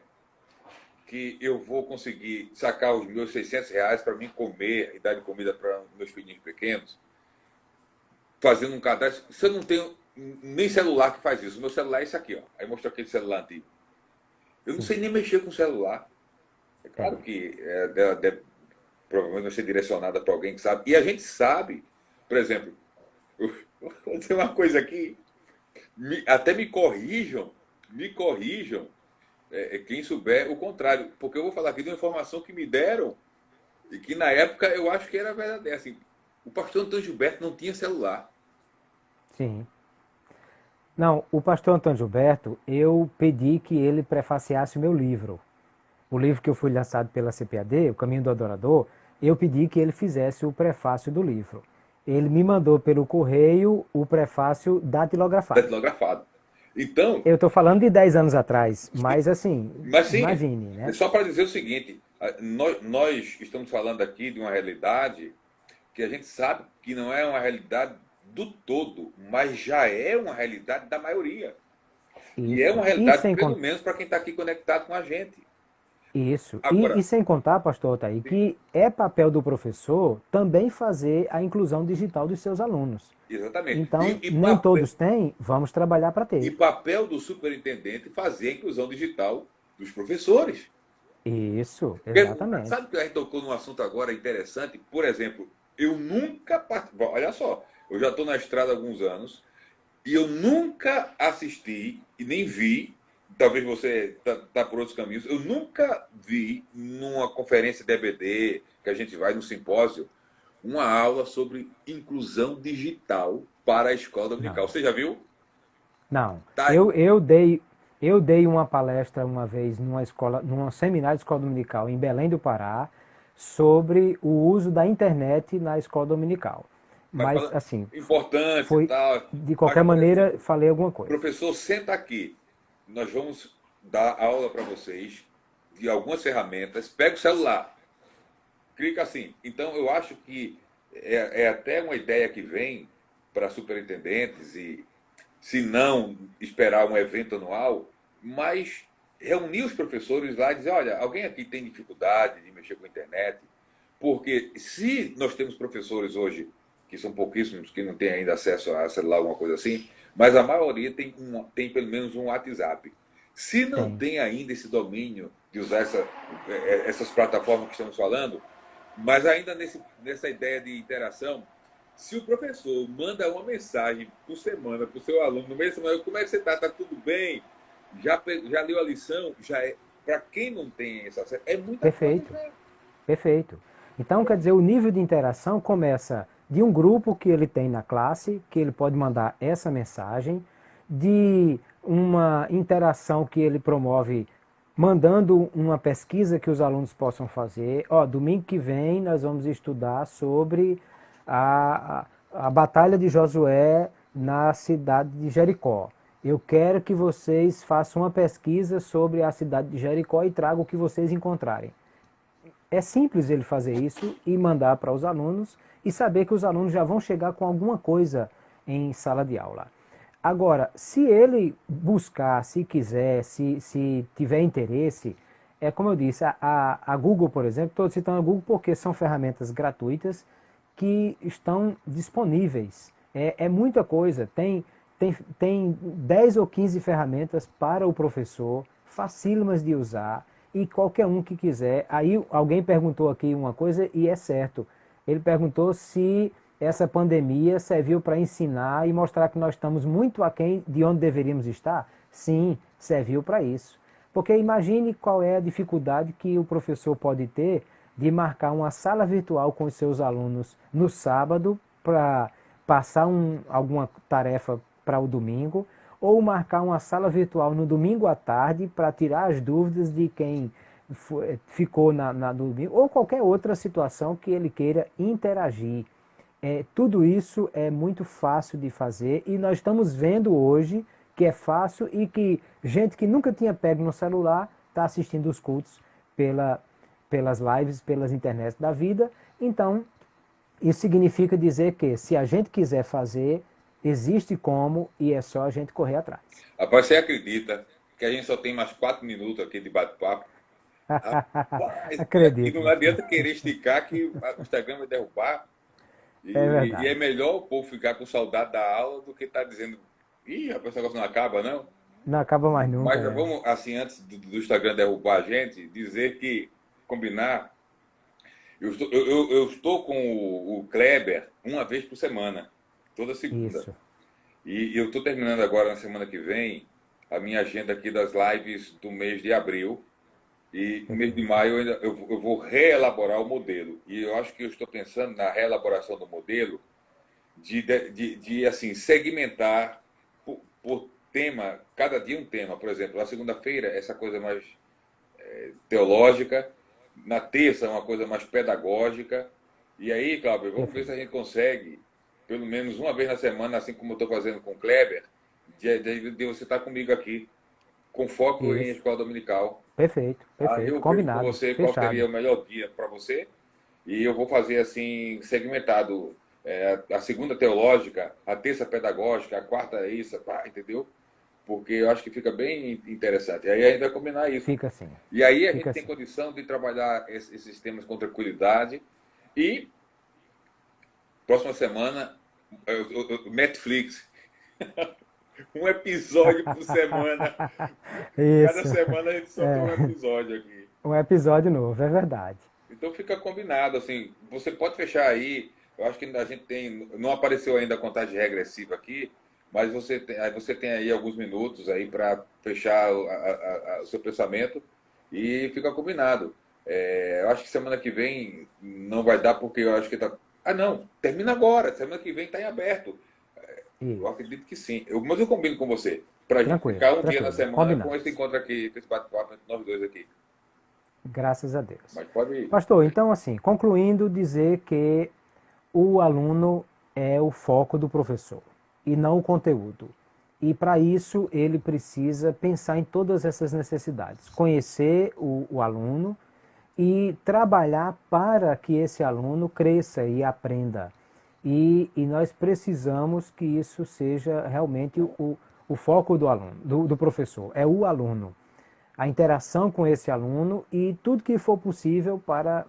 que eu vou conseguir sacar os meus R$ 600 para mim comer e dar de comida para meus filhinhos pequenos, fazendo um cadastro, se eu não tenho nem celular que faz isso, o meu celular é esse aqui, ó. Aí mostrou aquele celular antigo. Eu não sei nem mexer com o celular. É claro que deve provavelmente vai ser direcionada para alguém que sabe. E a gente sabe, por exemplo, vou dizer uma coisa aqui, até me corrijam, quem souber o contrário, porque eu vou falar aqui de uma informação que me deram e que na época eu acho que era verdadeira. Assim, o pastor Antônio Gilberto não tinha celular. Sim. Não, o pastor Antônio Gilberto, eu pedi que ele prefaciasse o meu livro. O livro que eu fui lançado pela CPAD, O Caminho do Adorador, eu pedi que ele fizesse o prefácio do livro. Ele me mandou pelo correio o prefácio datilografado. Então, eu estou falando de 10 anos atrás, mas assim, mas, sim, imagine, né? Só para dizer o seguinte, nós estamos falando aqui de uma realidade que que a gente sabe que não é uma realidade do todo, mas já é uma realidade da maioria. E é Isso. uma E realidade, sem, pelo menos, para quem está aqui conectado com a gente. isso. E Agora, sem contar, pastor Otaí, que é papel do professor também fazer a inclusão digital dos seus alunos. exatamente. Então, nem todos têm, vamos trabalhar para E ter. papel do superintendente fazer a inclusão digital dos professores. Isso, Porque, exatamente. sabe que a gente tocou num assunto agora interessante? Por exemplo, eu nunca. Olha só, eu já estou na estrada há alguns anos e eu nunca assisti e nem vi. Talvez você tá por outros caminhos. Eu nunca vi numa conferência de EBD que a gente vai no simpósio uma aula sobre inclusão digital para a escola dominical. Não, Você já viu? não. Tá Eu, aí. eu dei, eu dei uma palestra uma vez numa escola, num seminário de escola dominical em Belém do Pará, sobre o uso da internet na escola dominical. Mas Mas, fala assim, importante e foi, tal. de Mas, qualquer por maneira, exemplo, falei alguma coisa. professor, senta aqui. Nós vamos dar aula para vocês de algumas ferramentas. Pega o celular, clica assim. Então, eu acho que é até uma ideia que vem para superintendentes e, se não esperar um evento anual, mas reunir os professores lá e dizer, olha, alguém aqui tem dificuldade de mexer com a internet? Porque se nós temos professores hoje, que são pouquíssimos, que não têm ainda acesso a celular, alguma coisa assim, mas a maioria tem pelo menos um WhatsApp. Se não Tem. tem ainda esse domínio de usar essas plataformas que estamos falando, mas ainda nessa ideia de interação, se o professor manda uma mensagem por semana para o seu aluno, no meio da semana, como é que você está? Está tudo bem? Já leu a lição? Já é. Para quem não tem esse acesso, é muita coisa, Perfeito, né? perfeito. Então, quer dizer, o nível de interação começa de um grupo que ele tem na classe, que ele pode mandar essa mensagem, de uma interação que ele promove mandando uma pesquisa que os alunos possam fazer. Ó, domingo que vem nós vamos estudar sobre a Batalha de Josué na cidade de Jericó. Eu quero que vocês façam uma pesquisa sobre a cidade de Jericó e tragam o que vocês encontrarem. É simples ele fazer isso e mandar para os alunos e saber que os alunos já vão chegar com alguma coisa em sala de aula. Agora, se ele buscar, se quiser, se tiver interesse, é como eu disse, a Google, por exemplo, estou citando a Google porque são ferramentas gratuitas que estão disponíveis. É muita coisa. Tem 10 ou 15 ferramentas para o professor, facílimas de usar, e qualquer um que quiser. Aí alguém perguntou aqui uma coisa e é certo. Ele perguntou se essa pandemia serviu para ensinar e mostrar que nós estamos muito aquém de onde deveríamos estar. Sim, serviu para isso. Porque imagine qual é a dificuldade que o professor pode ter de marcar uma sala virtual com os seus alunos no sábado para passar alguma tarefa para o domingo, ou marcar uma sala virtual no domingo à tarde para tirar as dúvidas de quem ficou no domingo, ou qualquer outra situação que ele queira interagir. Tudo isso é muito fácil de fazer e nós estamos vendo hoje que é fácil e que gente que nunca tinha pego no celular está assistindo os cultos pelas lives, pelas internets da vida. Então, isso significa dizer que se a gente quiser fazer, existe como e é só a gente correr atrás. Rapaz, você acredita que a gente só tem mais 4 minutos aqui de bate-papo? Rapaz, e Acredito, não pastor. adianta querer esticar que o Instagram vai derrubar. É E é verdade. melhor o povo ficar com saudade da aula do que estar dizendo, ih, rapaz, esse negócio não acaba, não. Não acaba mais nunca, Mas já é. vamos, assim, antes do Instagram derrubar a gente, dizer que, combinar, eu estou com o Kleber uma vez por semana, toda segunda. Isso. E eu estou terminando agora, na semana que vem, a minha agenda aqui das lives do mês de abril. E no mês de Perfeito. maio eu vou reelaborar o modelo. E eu acho que eu estou pensando na reelaboração do modelo de assim, segmentar por tema, cada dia um tema. Por exemplo, na segunda-feira, essa coisa mais teológica. Na terça, uma coisa mais pedagógica. E aí, Cláudio, vamos ver se a Perfeito. gente consegue, pelo menos uma vez na semana, assim como eu estou fazendo com o Kleber, de você estar comigo aqui, com foco em Isso. escola dominical. Perfeito. Aí Perfeito. eu vejo com Combinado. você qual seria Fechado. o melhor dia para você. E eu vou fazer assim, segmentado. A segunda teológica, a terça pedagógica, a quarta isso, pá, entendeu? Porque eu acho que fica bem interessante. Aí a gente vai combinar isso. Fica assim. E aí a gente Fica tem assim. condição de trabalhar esses temas com tranquilidade. E próxima semana, Netflix, um episódio por semana. Cada Isso. semana a gente solta um É, episódio aqui. um episódio novo, é verdade. Então fica combinado, assim, você pode fechar aí, eu acho que a gente tem, não apareceu ainda a contagem regressiva aqui, mas você tem aí alguns minutos aí para fechar o seu pensamento e fica combinado. Eu acho que semana que vem não vai dar porque eu acho que tá... Ah, não, termina agora, semana que vem está em aberto. Eu Isso. acredito que sim. Mas eu combino com você, para a gente Tranquilo, ficar um dia na tranquilo. semana com esse Combinados. encontro aqui, com esse bate-papo entre nós dois aqui. Graças a Deus. Mas pode ir. Pastor, então assim, concluindo, dizer que o aluno é o foco do professor e não o conteúdo. E para isso ele precisa pensar em todas essas necessidades, conhecer o aluno e trabalhar para que esse aluno cresça e aprenda. E nós precisamos que isso seja realmente o foco do aluno, do professor, é o aluno. A interação com esse aluno e tudo que for possível para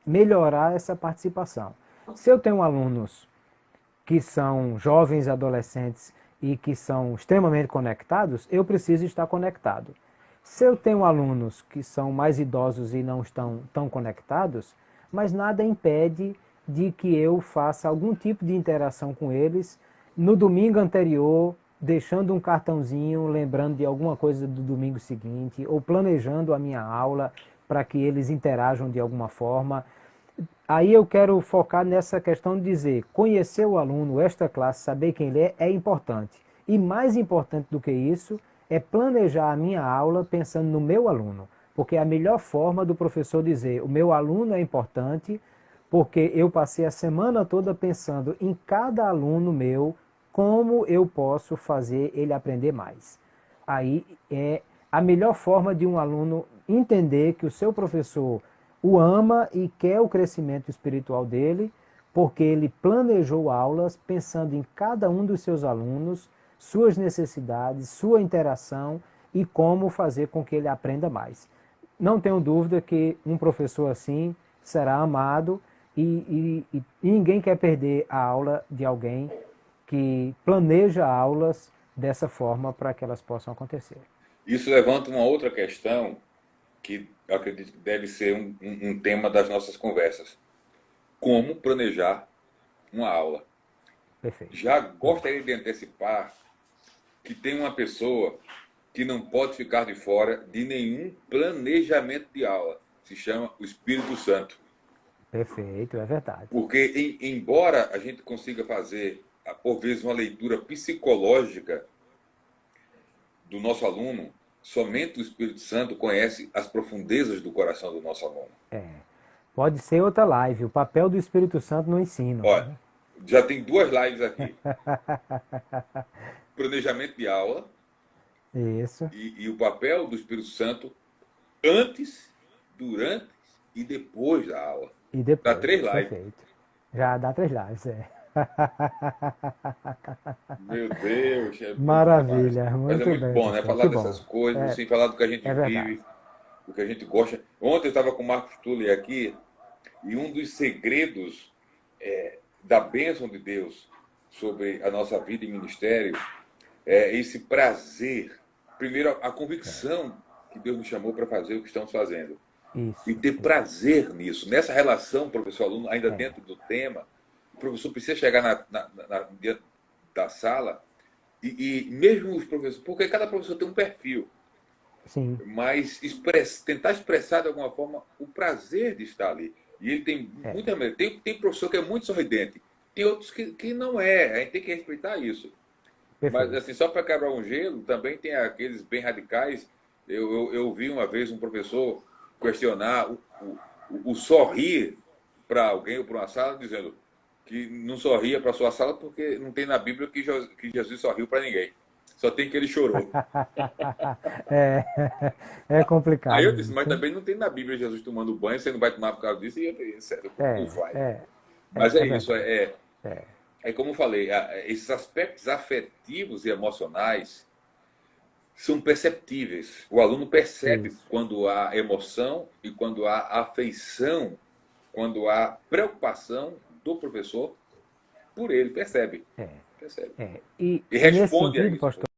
melhorar essa participação. Se eu tenho alunos que são jovens adolescentes e que são extremamente conectados, eu preciso estar conectado. Se eu tenho alunos que são mais idosos e não estão tão conectados, mas nada impede de que eu faça algum tipo de interação com eles no domingo anterior, deixando um cartãozinho lembrando de alguma coisa do domingo seguinte, ou planejando a minha aula para que eles interajam de alguma forma. Aí eu quero focar nessa questão de dizer, conhecer o aluno, esta classe, saber quem ele é importante. E mais importante do que isso, é planejar a minha aula pensando no meu aluno. Porque é a melhor forma do professor dizer, o meu aluno é importante, porque eu passei a semana toda pensando em cada aluno meu, como eu posso fazer ele aprender mais. Aí é a melhor forma de um aluno entender que o seu professor o ama e quer o crescimento espiritual dele, porque ele planejou aulas pensando em cada um dos seus alunos, suas necessidades, sua interação e como fazer com que ele aprenda mais. Não tenho dúvida que um professor assim será amado e ninguém quer perder a aula de alguém que planeja aulas dessa forma para que elas possam acontecer. Isso levanta uma outra questão que eu acredito que deve ser um tema das nossas conversas. Como planejar uma aula? Perfeito. Já gostaria de antecipar que tem uma pessoa que não pode ficar de fora de nenhum planejamento de aula. Se chama o Espírito Santo. Perfeito, é verdade. Porque, embora a gente consiga fazer, por vezes, uma leitura psicológica do nosso aluno, somente o Espírito Santo conhece as profundezas do coração do nosso aluno. É. Pode ser outra live, o papel do Espírito Santo no ensino. Olha, Né? já tem duas lives aqui. Planejamento de aula Isso. e o papel do Espírito Santo antes, durante e depois da aula. E Dá depois, três lives. perfeito. Já dá 3 lives, é. Meu Deus, é bom demais. Maravilha, Mas é muito muito bem, bom, né? pastor. Falar Que bom. dessas coisas, É, assim, falar do que a gente é verdade. vive, do que a gente gosta. Ontem eu estava com o Marcos Tully aqui e um dos segredos da bênção de Deus sobre a nossa vida e ministério é esse prazer. Primeiro, a convicção que Deus nos chamou para fazer o que estamos fazendo. E Isso, ter isso. prazer nisso. Nessa relação professor-aluno, ainda É, dentro do tema, o professor precisa chegar diante da sala e mesmo os professores, porque cada professor tem um perfil, sim, mas tentar expressar de alguma forma o prazer de estar ali. E ele tem é, muita. Tem professor que é muito sorridente, tem outros que não é. A gente tem que respeitar isso. Mas, perfeito. assim, só para quebrar um gelo, também tem aqueles bem radicais. Eu vi uma vez um professor questionar o sorrir para alguém ou para uma sala, dizendo que não sorria para a sua sala porque não tem na Bíblia que Jesus sorriu para ninguém. Só tem que ele chorou. É, é Aí complicado eu disse, mesmo. mas também não tem na Bíblia Jesus tomando banho, você não vai tomar por causa disso? E eu falei, sério, não É, vai. é, Mas é é isso, verdade. É, é como eu falei, esses aspectos afetivos e emocionais são perceptíveis. O aluno percebe isso. quando há emoção e quando há afeição, quando há preocupação do professor por ele, percebe. É, Percebe. é. E E nesse responde a sentido, isso. pastor,